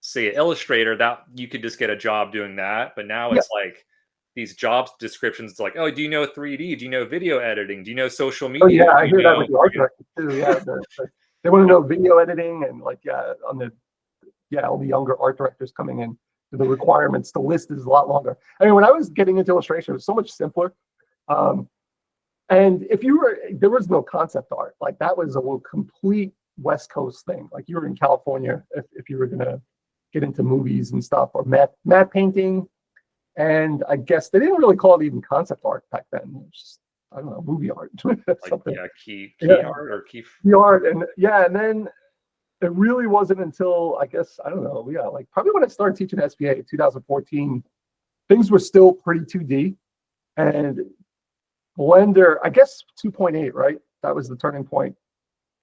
say an illustrator, that you could just get a job doing that. But now it's like these job descriptions, it's like, oh, do you know 3D? Do you know video editing? Do you know social media? Oh yeah, I hear that with the art directors too. Yeah, they want to know video editing and like all the younger art directors coming in, the requirements, the list is a lot longer. I mean, when I was getting into illustration, it was so much simpler. And there was no concept art. Like that was a complete West Coast thing. Like you were in California if you were gonna get into movies and stuff, or matte painting. And I guess they didn't really call it even concept art back then. It was just, I don't know, movie art. Something. Key art or key art. And then it really wasn't until, I guess, I don't know, like probably when I started teaching SVA in 2014, things were still pretty 2D. And Blender, I guess 2.8, right? That was the turning point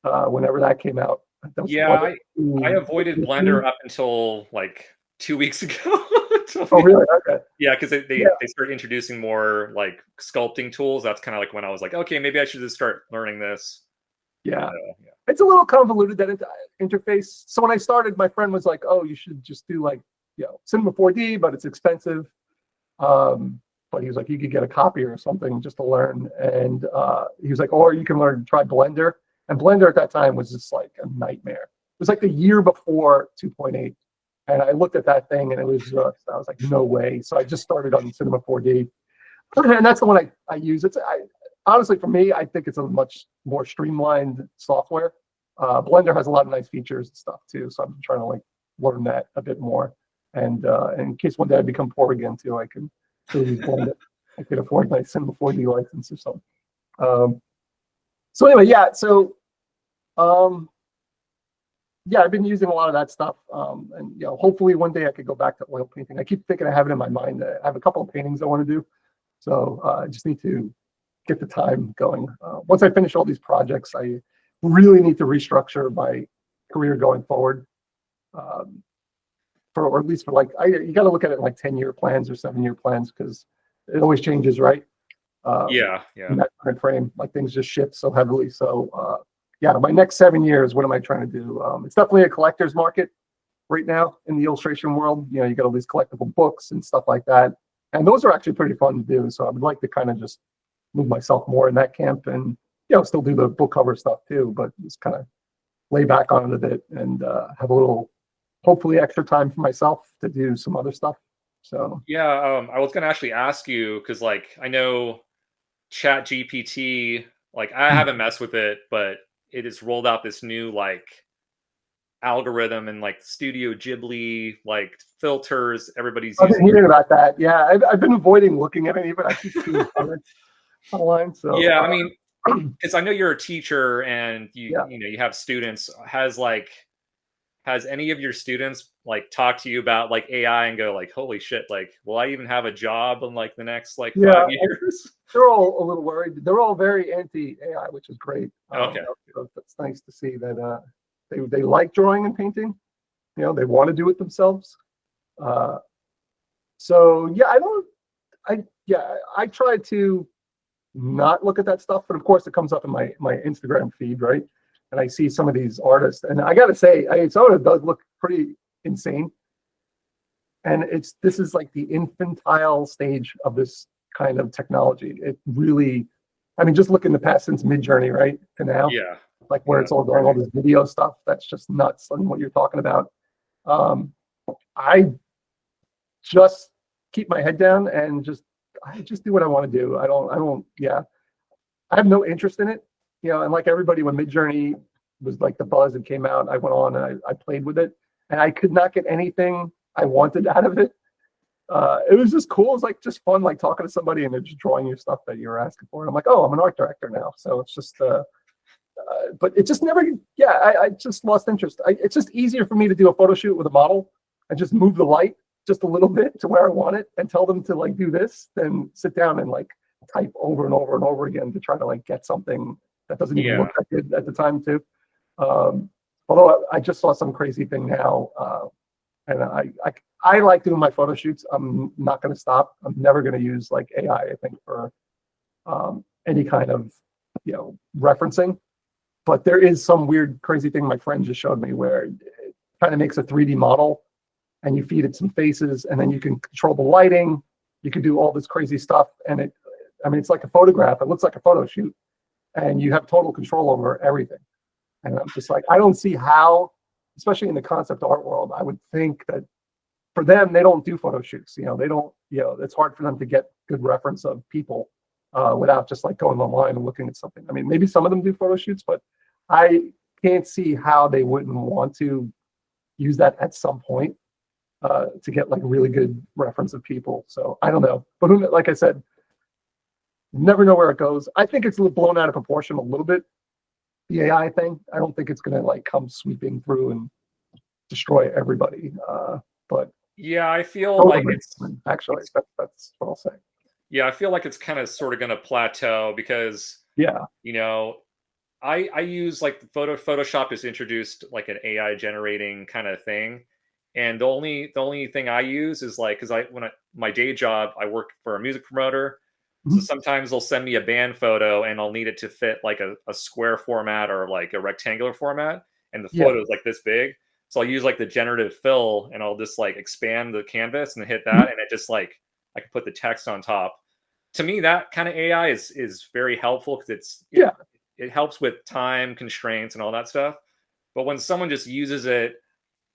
whenever that came out. I avoided Blender up until like 2 weeks ago. Oh, really? Okay. Yeah, because they started introducing more like sculpting tools. That's kind of like when I was like, okay, maybe I should just start learning this. Yeah. It's a little convoluted, that interface. So when I started, my friend was like, oh, you should just do like, Cinema 4D, but it's expensive. But he was like, you could get a copy or something just to learn. And he was like, or you can try Blender. And Blender at that time was just like a nightmare. It was like the year before 2.8. And I looked at that thing and it was just, I was like, no way. So I just started on Cinema 4D. And that's the one I use. Honestly, for me, I think it's a much more streamlined software. Blender has a lot of nice features and stuff too. So I'm trying to like learn that a bit more. And in case one day I become poor again too, I can still use Blender. I could afford my Cinema 4D license or something. So anyway, yeah. So um, yeah, I've been using a lot of that stuff, and hopefully one day I could go back to oil painting. I keep thinking I have it in my mind. I have a couple of paintings I want to do, so I just need to get the time going. Once I finish all these projects, I really need to restructure my career going forward. Um, or at least for like, you got to look at it in like 10-year plans or 7-year plans because it always changes, right? Yeah, yeah. In that time frame, like things just shift so heavily. So yeah, my next 7 years, what am I trying to do? It's definitely a collector's market right now in the illustration world. You got all these collectible books and stuff like that, and those are actually pretty fun to do. So I would like to kind of just move myself more in that camp, and still do the book cover stuff too, but just kind of lay back on it a bit and have a little, hopefully, extra time for myself to do some other stuff. So Yeah, I was gonna actually ask you because like I know Chat GPT, like I haven't messed with it, but it has rolled out this new like algorithm and like Studio Ghibli like filters everybody's I've been using. hearing about that. Yeah, I've been avoiding looking at any of it. I keep seeing comments online. So Yeah, I mean, because I know you're a teacher and yeah. you have students. Has any of your students like talked to you about like AI and go like, holy shit, like, will I even have a job in like the next like Yeah, 5 years? they're all a little worried. They're all very anti-AI, which is great. Okay. That's nice to see that they like drawing and painting. They want to do it themselves. Uh, so yeah, I try to not look at that stuff, but of course it comes up in my Instagram feed, right? And I see some of these artists, and I gotta say, some of it does look pretty insane. And this is like the infantile stage of this kind of technology. It really, I mean, just look in the past since Midjourney, right, to now, Yeah. like where Yeah. it's all going, all this video stuff. That's just nuts on what you're talking about. I just keep my head down and I just do what I want to do. Yeah, I have no interest in it. And like everybody, when Midjourney was like the buzz and came out, I went on and I played with it, and I could not get anything I wanted out of it. It was just cool. It was like just fun, like talking to somebody and they're just drawing you stuff that you were asking for. And I'm like, oh, I'm an art director now, so it's just. But it just never. Yeah, I just lost interest. It's just easier for me to do a photo shoot with a model and just move the light just a little bit to where I want it and tell them to like do this, than sit down and like type over and over and over again to try to like get something that doesn't even look Yeah. that good at the time too. Although I just saw some crazy thing now, and I like doing my photo shoots. I'm not going to stop. I'm never going to use like AI, I think, for any kind of referencing. But there is some weird, crazy thing my friend just showed me where it kind of makes a 3D model, and you feed it some faces, and then you can control the lighting. You can do all this crazy stuff, and it's like a photograph. It looks like a photo shoot, and you have total control over everything. And I'm just like, I don't see how, especially in the concept art world, I would think that for them, they don't do photo shoots. They don't, it's hard for them to get good reference of people without just like going online and looking at something. I mean, maybe some of them do photo shoots, but I can't see how they wouldn't want to use that at some point to get like really good reference of people. So I don't know. But like I said, never know where it goes. I think it's blown out of proportion a little bit, the AI thing. I don't think it's going to like come sweeping through and destroy everybody. But Yeah, I feel like actually, that's what I'll say. yeah, I feel like it's kind of sort of going to plateau because Yeah, I use like Photoshop is introduced like an AI generating kind of thing, and the only thing I use is like because my day job I work for a music promoter, so Mhm. sometimes they'll send me a band photo and I'll need it to fit like a square format or like a rectangular format, and the Yeah, photo is like this big. So I'll use like the generative fill and I'll just like expand the canvas and hit Mhm. that, and it just like I can put the text on top. To me, that kind of AI is very helpful because yeah, it helps with time constraints and all that stuff. But when someone just uses it,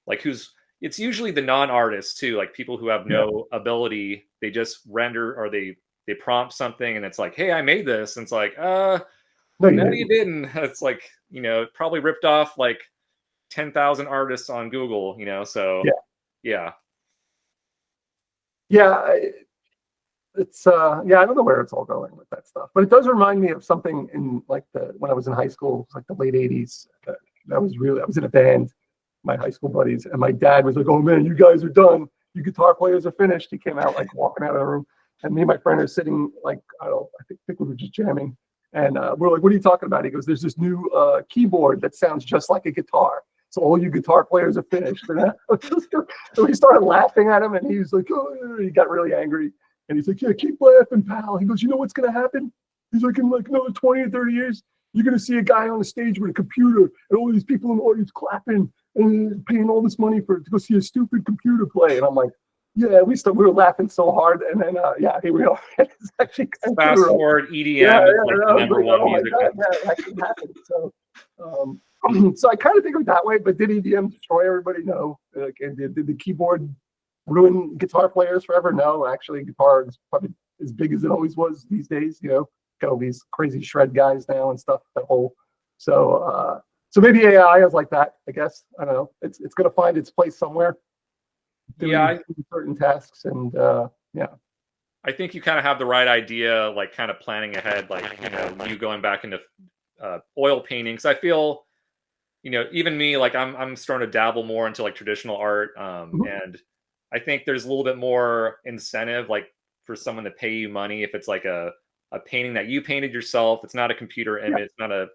like it's usually the non-artists too, like people who have yeah. no ability, they just render or they prompt something and it's like, hey, I made this. And it's like, No, you no, you didn't. didn't. It's like, probably ripped off like 10,000 artists on Google, so Yeah, yeah. yeah. it's yeah, I don't know where it's all going with that stuff, but it does remind me of something in like the when I was in high school, like the late '80s. That was really I was in a band, my high school buddies, and my dad was like, "Oh man, you guys are done. You guitar players are finished." He came out like walking out of the room, and me and my friend are sitting like I don't know, I think we were just jamming, and we're like, "What are you talking about?" He goes, "There's this new keyboard that sounds just like a guitar. So all you guitar players are finished." And so we started laughing at him, and he was like, "Oh," he got really angry. And he's like, "Yeah, keep laughing, pal." He goes, "You know what's going to happen?" He's like, "In like another 20 or 30 years, you're going to see a guy on the stage with a computer and all these people in the audience clapping and paying all this money to go see a stupid computer play." And I'm like, yeah, we were laughing so hard. And then, yeah, here we are. It's actually fast forward, EDM yeah, is like the number like, one oh my music. God, yeah, it actually happened. So I kind of think of it that way, but did EDM destroy everybody? No. Like, and did the keyboard ruin guitar players forever? No, actually, guitar is probably as big as it always was these days. Got all these crazy shred guys now and stuff. So maybe AI is like that. I guess I don't know. It's going to find its place somewhere, doing certain tasks, and yeah. I think you kind of have the right idea, like kind of planning ahead, like you going back into oil painting. Because I feel, even me, like I'm starting to dabble more into like traditional art, and I think there's a little bit more incentive, like for someone to pay you money if it's like a painting that you painted yourself. It's not a computer image. It's not a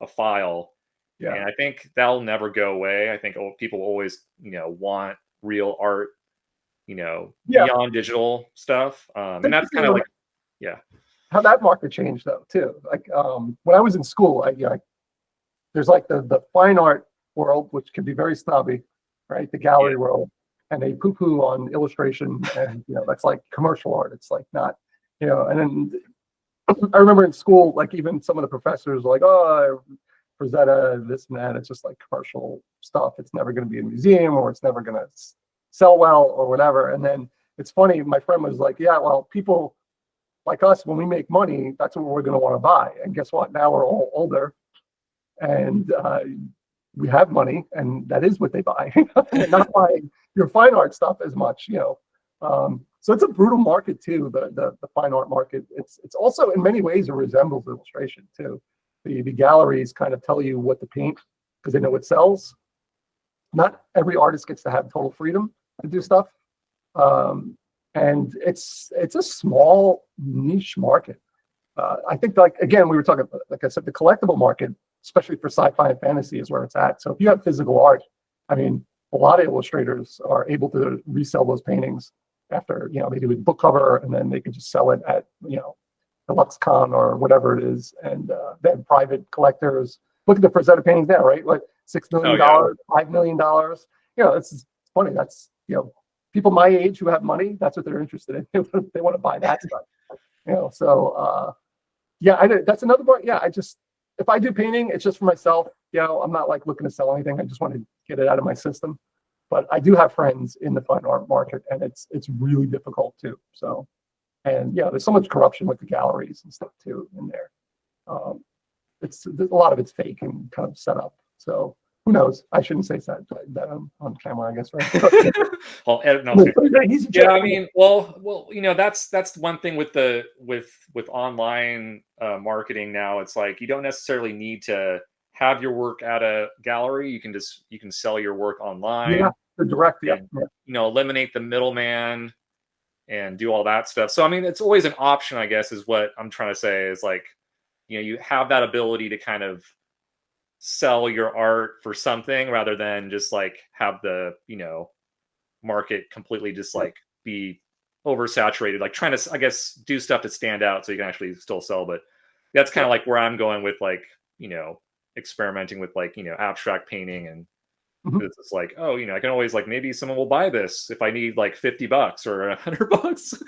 file. Yeah. And I think that'll never go away. I think people always want real art, beyond digital stuff. And that's kind of like, how that market changed though too. Like when I was in school, there's like the fine art world, which can be very snobby, right? The gallery world, and they poo-poo on illustration, and that's like commercial art. It's like not, and then I remember in school, like even some of the professors were like, "Oh, Rosetta, this and that. It's just like commercial stuff. It's never going to be in a museum, or it's never going to sell well, or whatever." And then it's funny, my friend was like, "Yeah, well, people like us, when we make money, that's what we're going to want to buy." And guess what? Now we're all older, and we have money, and that is what they buy. They're not buying your fine art stuff as much, so it's a brutal market too, the fine art market. It's also in many ways it resembles illustration too. The galleries kind of tell you what to paint because they know it sells. Not every artist gets to have total freedom to do stuff, and it's a small niche market. I think, like again, we were talking, like I said, the collectible market, especially for sci-fi and fantasy, is where it's at. So if you have physical art, I mean, a lot of illustrators are able to resell those paintings after they do a book cover, and then they can just sell it at the LuxCon or whatever it is, and then private collectors look at the Frazetta paintings now, right? Like $6 million, $5 million. It's funny. That's people my age who have money. That's what they're interested in. They want to buy that stuff. So that's another part. Yeah, if I do painting, it's just for myself. I'm not like looking to sell anything. I just want to get it out of my system. But I do have friends in the fine art market, and it's really difficult too. So, and there's so much corruption with the galleries and stuff too in there. A lot of it's fake and kind of set up. So who knows? I shouldn't say that on camera, I guess, right? I'll edit. No, yeah, I mean, well, that's one thing with online marketing now. It's like you don't necessarily need to have your work at a gallery. You can sell your work online. Yeah, the direct. And, eliminate the middleman and do all that stuff. So I mean, it's always an option, I guess, is what I'm trying to say. Is like, you have that ability to kind of sell your art for something rather than just like have the market completely just like be oversaturated, like trying to, I guess, do stuff to stand out so you can actually still sell. But that's kind of like where I'm going with like experimenting with like abstract painting, and it's just like, oh, I can always like, maybe someone will buy this if I need like $50 or $100,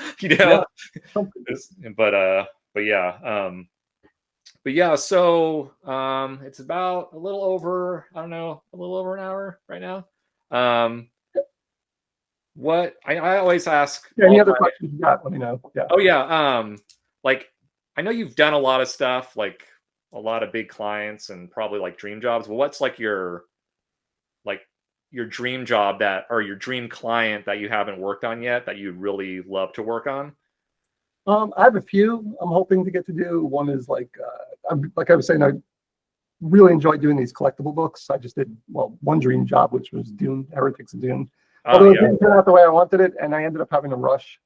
but yeah, so it's about a little over an hour right now. What I always ask. Any other questions you got, let me know. Yeah. Oh yeah. Like I know you've done a lot of stuff, like a lot of big clients and probably like dream jobs. Well, what's like your dream job or your dream client that you haven't worked on yet that you'd really love to work on? I have a few I'm hoping to get to do. One is like I was saying, I really enjoy doing these collectible books. I just did, well, one dream job, which was Dune, Heretics of Dune. Oh Although it yeah. didn't turn out the way I wanted it, and I ended up having to rush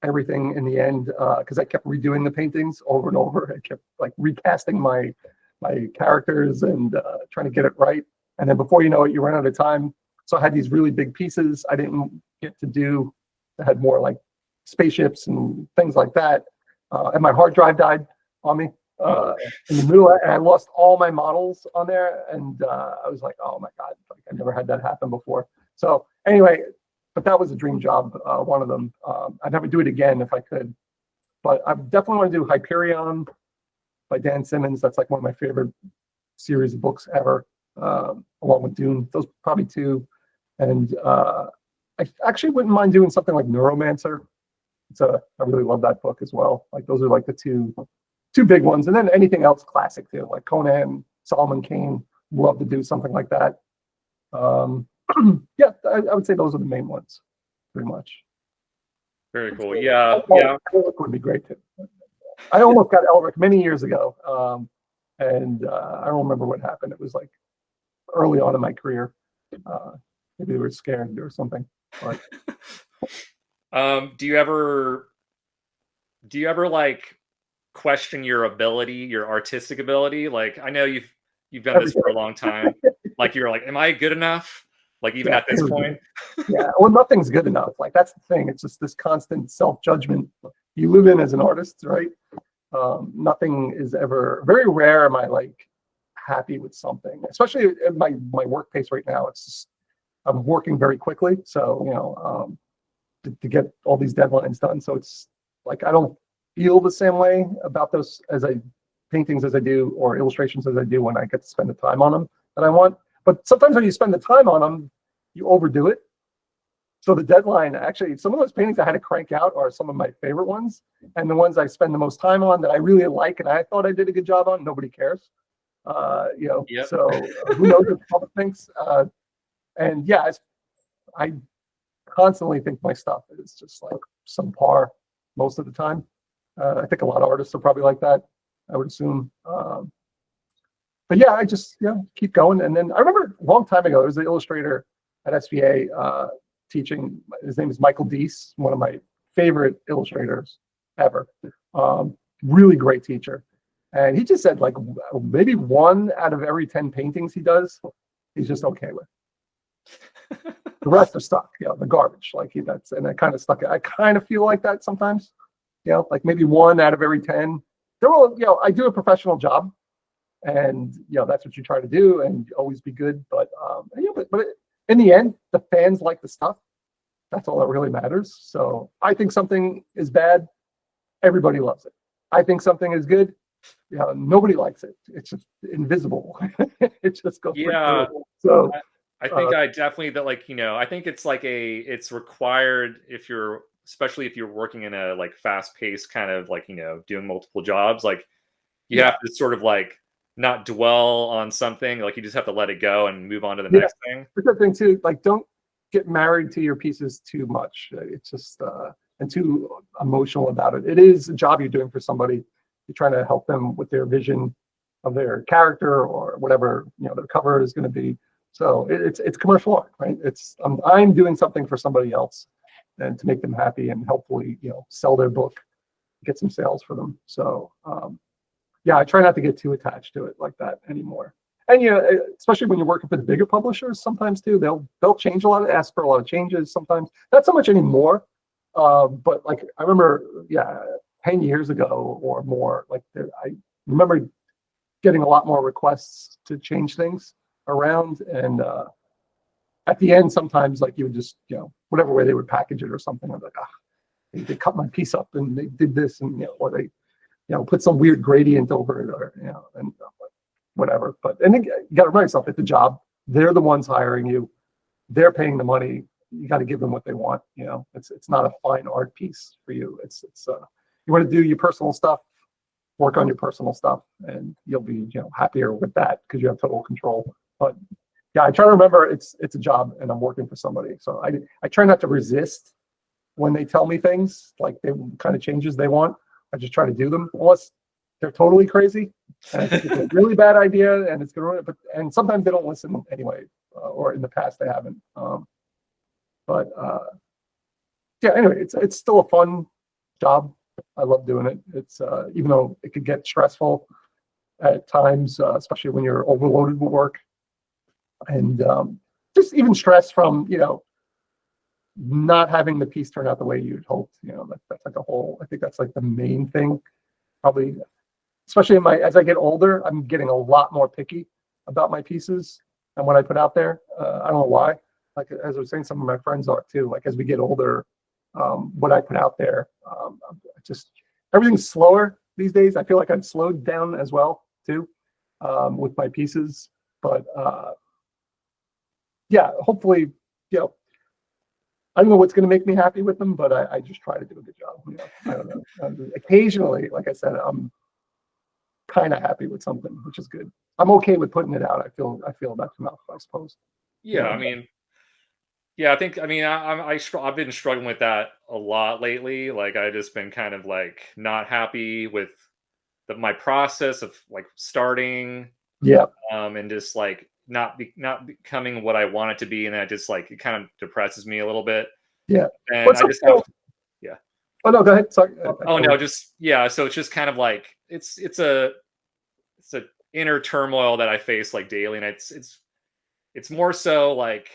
everything in the end because I kept redoing the paintings over and over. I kept like recasting my characters and trying to get it right. And then before you know it, you run out of time. So I had these really big pieces I didn't get to do. I had more like spaceships and things like that. And my hard drive died on me Oh. in the middle, and I lost all my models on there. And I was like, oh my God, like I never had that happen before. So anyway, but that was a dream job, one of them. I'd never do it again if I could. But I definitely want to do Hyperion by Dan Simmons. That's like one of my favorite series of books ever, along with Dune. Those probably two. And I actually wouldn't mind doing something like Neuromancer. I really love that book as well. Like those are like the two big ones. And then anything else classic too, like Conan, Solomon Kane. Love to do something like that. Yeah, I would say those are the main ones, pretty much. Very cool. Yeah, yeah. Elric would be great too. I almost got Elric many years ago, and I don't remember what happened. It was like early on in my career. Maybe they were scared or something. But Do you ever like question your ability, your artistic ability? Like I know you've done this for a long time. Like you're like, am I good enough? Like even at this point? Yeah, well, nothing's good enough. Like that's the thing. It's just this constant self-judgment you live in as an artist, right? Nothing is ever, very rare am I like happy with something, especially at my work pace right now. It's just, I'm working very quickly. So, you know, to get all these deadlines done. So it's like, I don't feel the same way about those paintings as I do, or illustrations as I do when I get to spend the time on them that I want. But sometimes when you spend the time on them, you overdo it. So the deadline, actually, some of those paintings I had to crank out are some of my favorite ones. And the ones I spend the most time on that I really like and I thought I did a good job on, nobody cares. You know, Yep. so who knows what the public thinks? And yeah, I constantly think my stuff is just like subpar most of the time. I think a lot of artists are probably like that, I would assume. But yeah, I just keep going. And then I remember a long time ago, there was an illustrator at SVA teaching. His name is Michael Deese, one of my favorite illustrators ever. Really great teacher. And he just said like maybe 1 out of every 10 paintings he does, he's just okay with. The rest are stuck, the garbage. Like and that kind of stuck. I kind of feel like that sometimes, like maybe 1 out of every 10. They're all, I do a professional job, and that's what you try to do, and always be good. But but in the end, the fans like the stuff. That's all that really matters. So I think something is bad, everybody loves it. I think something is good, nobody likes it. It's just invisible. It just goes. Yeah. So I think I definitely that like I think it's like it's required especially if you're working in a like fast paced kind of like doing multiple jobs, like you have to sort of like not dwell on something, like you just have to let it go and move on to the next thing. The good thing too, like don't get married to your pieces too much. It's just and too emotional about it. It is a job you're doing for somebody. You're trying to help them with their vision of their character or whatever their cover is going to be. So it's commercial art, right? I'm doing something for somebody else, and to make them happy and hopefully sell their book, get some sales for them. So yeah, I try not to get too attached to it like that anymore. And especially when you're working for the bigger publishers, sometimes too they'll change a lot, ask for a lot of changes. Sometimes not so much anymore, but like I remember, 10 years ago or more, like I remember getting a lot more requests to change things around, and at the end sometimes like you would just whatever way they would package it or something, I'm like, they cut my piece up and they did this, and or they put some weird gradient over it, or and whatever. But and you got to remind yourself, it's a job. They're the ones hiring you, they're paying the money. You got to give them what they want. It's not a fine art piece for you. It's you want to do your personal stuff, work on your personal stuff, and you'll be happier with that because you have total control. But yeah, I try to remember it's a job and I'm working for somebody. So I try not to resist when they tell me things, like they kind of changes they want, I just try to do them, unless they're totally crazy and I think it's a really bad idea and it's gonna ruin it. But and sometimes they don't listen anyway, or in the past they haven't. But yeah, anyway, it's still a fun job. I love doing it. It's even though it could get stressful at times, especially when you're overloaded with work, and just even stress from not having the piece turn out the way you'd hoped. That's like a whole. I think that's like the main thing, probably. Especially as I get older, I'm getting a lot more picky about my pieces and what I put out there. I don't know why. Like as I was saying, some of my friends are too. Like as we get older, what I put out there, just everything's slower these days. I feel like I've slowed down as well too, with my pieces. But yeah, hopefully, I don't know what's going to make me happy with them, but I just try to do a good job. I don't know. Occasionally, like I said, I'm kind of happy with something, which is good. I'm okay with putting it out. I feel that's enough, I suppose. Yeah, I mean, yeah, I think, I mean, I've been struggling with that a lot lately. Like, I just been kind of like not happy with my process of like starting, Yeah. And just like not becoming what I want it to be, and that just like it kind of depresses me a little bit. Yeah. And I just have, yeah. Oh no, go ahead. Sorry. Oh no, just yeah. So it's just kind of like it's a inner turmoil that I face like daily, and it's more so like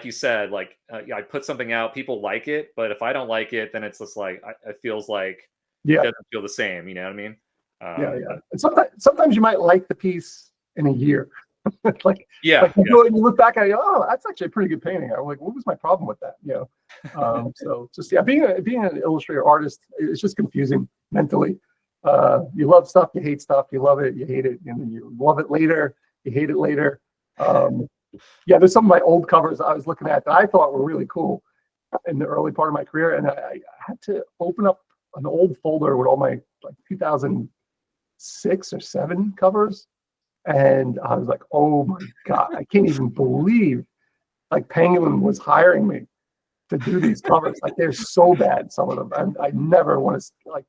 you said, like yeah, I put something out, people like it, but if I don't like it, then it's just like it feels like it doesn't feel the same. You know what I mean? Yeah. And sometimes you might like the piece in a year. like you look back at it, oh, that's actually a pretty good painting. I'm like, what was my problem with that? So just being an illustrator artist, it's just confusing mentally. You love stuff, you hate stuff, you love it, you hate it, and then you love it later, you hate it later. There's some of my old covers I was looking at that I thought were really cool in the early part of my career, and I had to open up an old folder with all my like 2006 or 7 covers. And I was like, oh my God, I can't even believe like Penguin was hiring me to do these covers. Like they're so bad, some of them. And I never want to like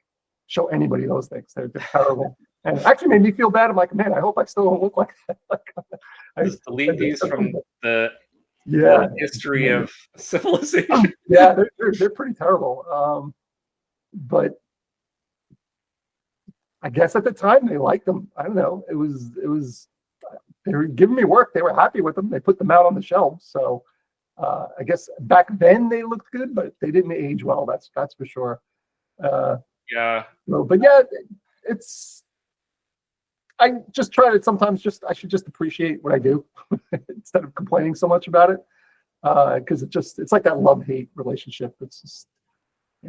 show anybody those things. They're terrible. And it actually made me feel bad. I'm like, man, I hope I still don't look like that. I just delete these from the history of civilization. Yeah, they're pretty terrible. But I guess at the time they liked them. I don't know. It was they were giving me work. They were happy with them. They put them out on the shelves. So I guess back then they looked good, but they didn't age well. That's for sure. Yeah. But yeah, I just try to sometimes I should just appreciate what I do instead of complaining so much about it. Because it's like that love-hate relationship. It's just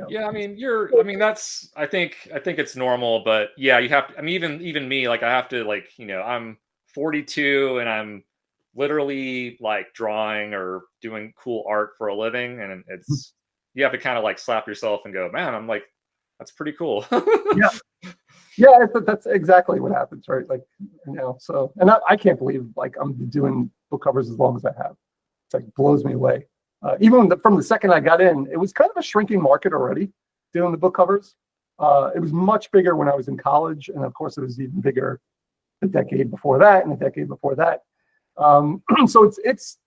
yeah, I mean, that's, I think it's normal, but yeah, you have to, I mean, even me, like I have to like, I'm 42 and I'm literally like drawing or doing cool art for a living. And you have to kind of like slap yourself and go, man, I'm like, that's pretty cool. Yeah, that's exactly what happens, right? Like, so, and I can't believe like I'm doing book covers as long as I have. It's like blows me away. Even from the second I got in, it was kind of a shrinking market already doing the book covers. It was much bigger when I was in college. And of course, it was even bigger the decade before that and the decade before that. So it's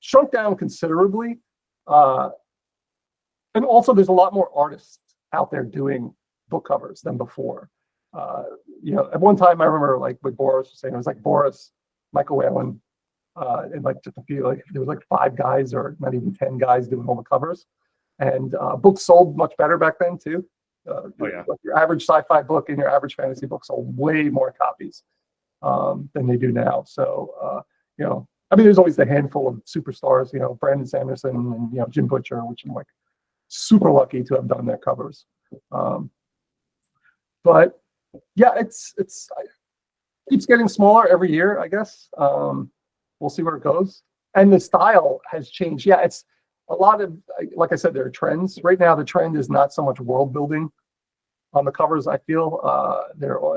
shrunk down considerably. And also, there's a lot more artists out there doing book covers than before. At one time, I remember like what Boris was saying, it was like Boris, Michael Whalen, and like just a few, like there was like 5 guys or not even 10 guys doing all the covers, and books sold much better back then too. Like your average sci-fi book and your average fantasy book sold way more copies than they do now. So I mean, there's always the handful of superstars, Brandon Sanderson and Jim Butcher, which I'm like super lucky to have done their covers. But yeah, it keeps getting smaller every year, I guess. We'll see where it goes. And the style has changed. Yeah, it's a lot of, like I said, there are trends. Right now, the trend is not so much world building on the covers, I feel.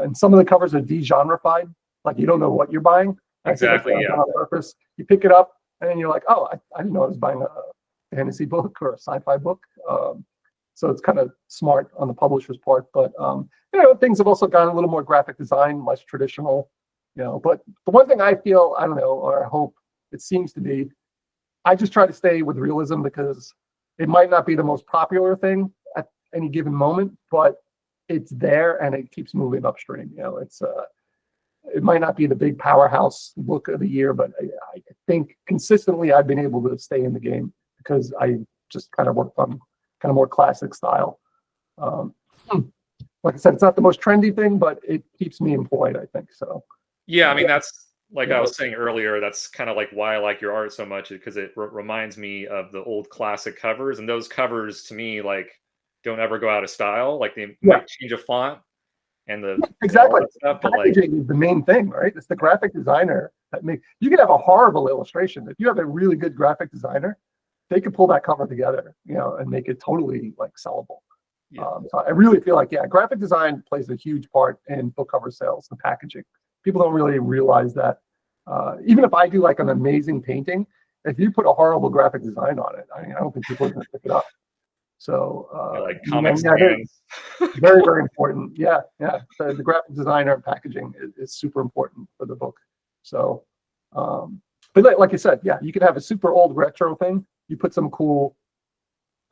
And some of the covers are de-genreified. Like you don't know what you're buying. Exactly, yeah. On purpose. You pick it up, and then you're like, oh, I didn't know I was buying a fantasy book or a sci-fi book. So it's kind of smart on the publisher's part. But things have also gotten a little more graphic design, less traditional. But the one thing I feel, I don't know, or I hope it seems to be, I just try to stay with realism because it might not be the most popular thing at any given moment, but it's there and it keeps moving upstream. It might not be the big powerhouse look of the year, but I think consistently I've been able to stay in the game because I just kind of worked on kind of more classic style. Like I said, it's not the most trendy thing, but it keeps me employed, I think. So yeah, I mean, that's like I was saying earlier, that's kind of like why I like your art so much, because it reminds me of the old classic covers, and those covers to me like don't ever go out of style. Like they might change a font and exactly stuff, but packaging is the main thing, right? It's the graphic designer that makes. You can have a horrible illustration if you have a really good graphic designer, they could pull that cover together, and make it totally like sellable. So I really feel like graphic design plays a huge part in book cover sales and packaging. People don't really realize that. Even if I do like an amazing painting, if you put a horrible graphic design on it, I don't think people are going to pick it up. So like comics very, very important. Yeah. The graphic designer and packaging is super important for the book. So, but like you said, you could have a super old retro thing. You put some cool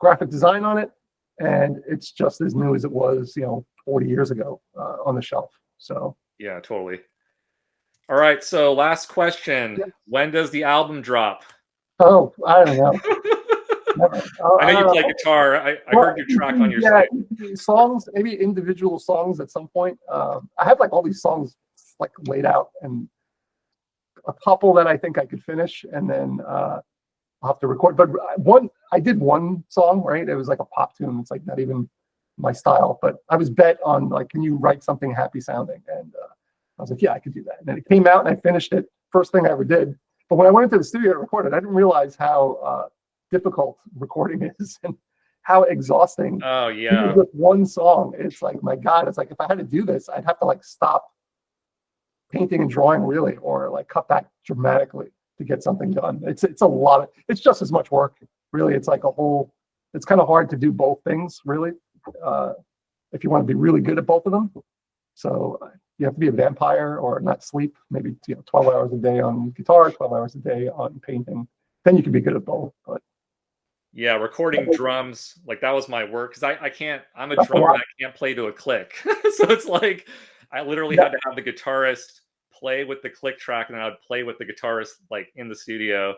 graphic design on it, and it's just as new as it was, 40 years ago on the shelf. So yeah, totally. All right. So last question: when does the album drop? Oh, I don't know. I know you play guitar. I heard your track on your site. Songs, maybe individual songs at some point. I have like all these songs like laid out, and a couple that I think I could finish, and then I'll have to record. But I did one song, right? It was like a pop tune. It's like not even my style, but I was bet on like, can you write something happy sounding? And I was like, yeah, I could do that. And then it came out, and I finished it. First thing I ever did. But when I went into the studio to record it, I didn't realize how difficult recording is and how exhausting. Oh yeah. With one song, it's like, my God, it's like if I had to do this, I'd have to like stop painting and drawing really, or like cut back dramatically to get something done. It's a lot it's just as much work, really. It's like it's kind of hard to do both things, really, if you want to be really good at both of them. So you have to be a vampire or not sleep, maybe 12 hours a day on guitar, 12 hours a day on painting. Then you can be good at both. But yeah, recording drums, like that was my work, because I'm a drummer and I can't play to a click. So it's like I literally had to have the guitarist play with the click track, and then I would play with the guitarist like in the studio,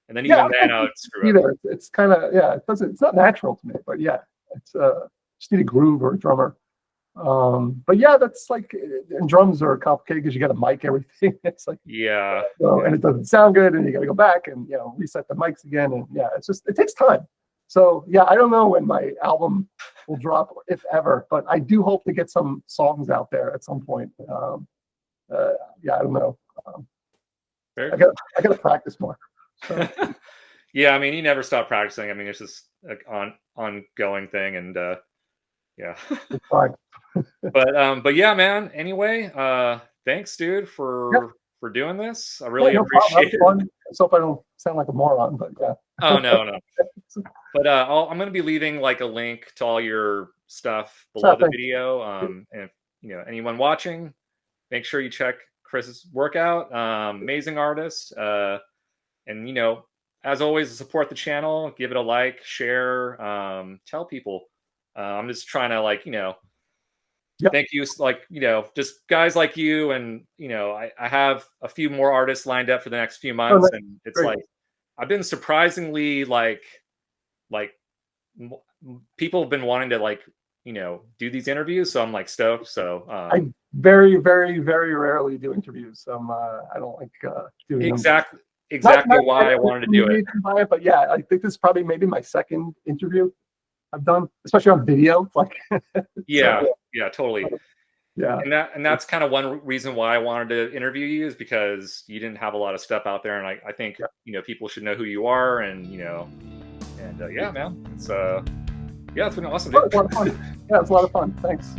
and then even then I would screw up. It's kind of it's not natural to me, but it's just need a groove or a drummer. But that's like, and drums are complicated because you got to mic everything. It's like and it doesn't sound good, and you got to go back and reset the mics again, and it takes time. So I don't know when my album will drop, if ever, but I do hope to get some songs out there at some point. I don't know. I got to practice more. So. Yeah, I mean, you never stop practicing. I mean, it's just an ongoing thing, and It's fine. but yeah, man. Anyway, thanks, dude, for doing this. I really appreciate it. I hope I don't sound like a moron, but yeah. Oh no. But I'm going to be leaving like a link to all your stuff below the video. And if anyone watching, make sure you check Chris's work out. Amazing artist. And as always, support the channel. Give it a like, share, tell people. I'm just trying to thank you, just guys like you, and I have a few more artists lined up for the next few months, and it's great. Like I've been surprisingly like people have been wanting to do these interviews, so I'm like stoked. So I very, very, very rarely do interviews. I don't like doing exactly why I wanted to do it. But I think this is probably maybe my second interview I've done, especially on video. Like totally. Yeah. And that's kind of one reason why I wanted to interview you, is because you didn't have a lot of stuff out there, and I think people should know who you are, and man, it's it's been awesome. It's a lot of fun. Yeah, it's a lot of fun. Thanks.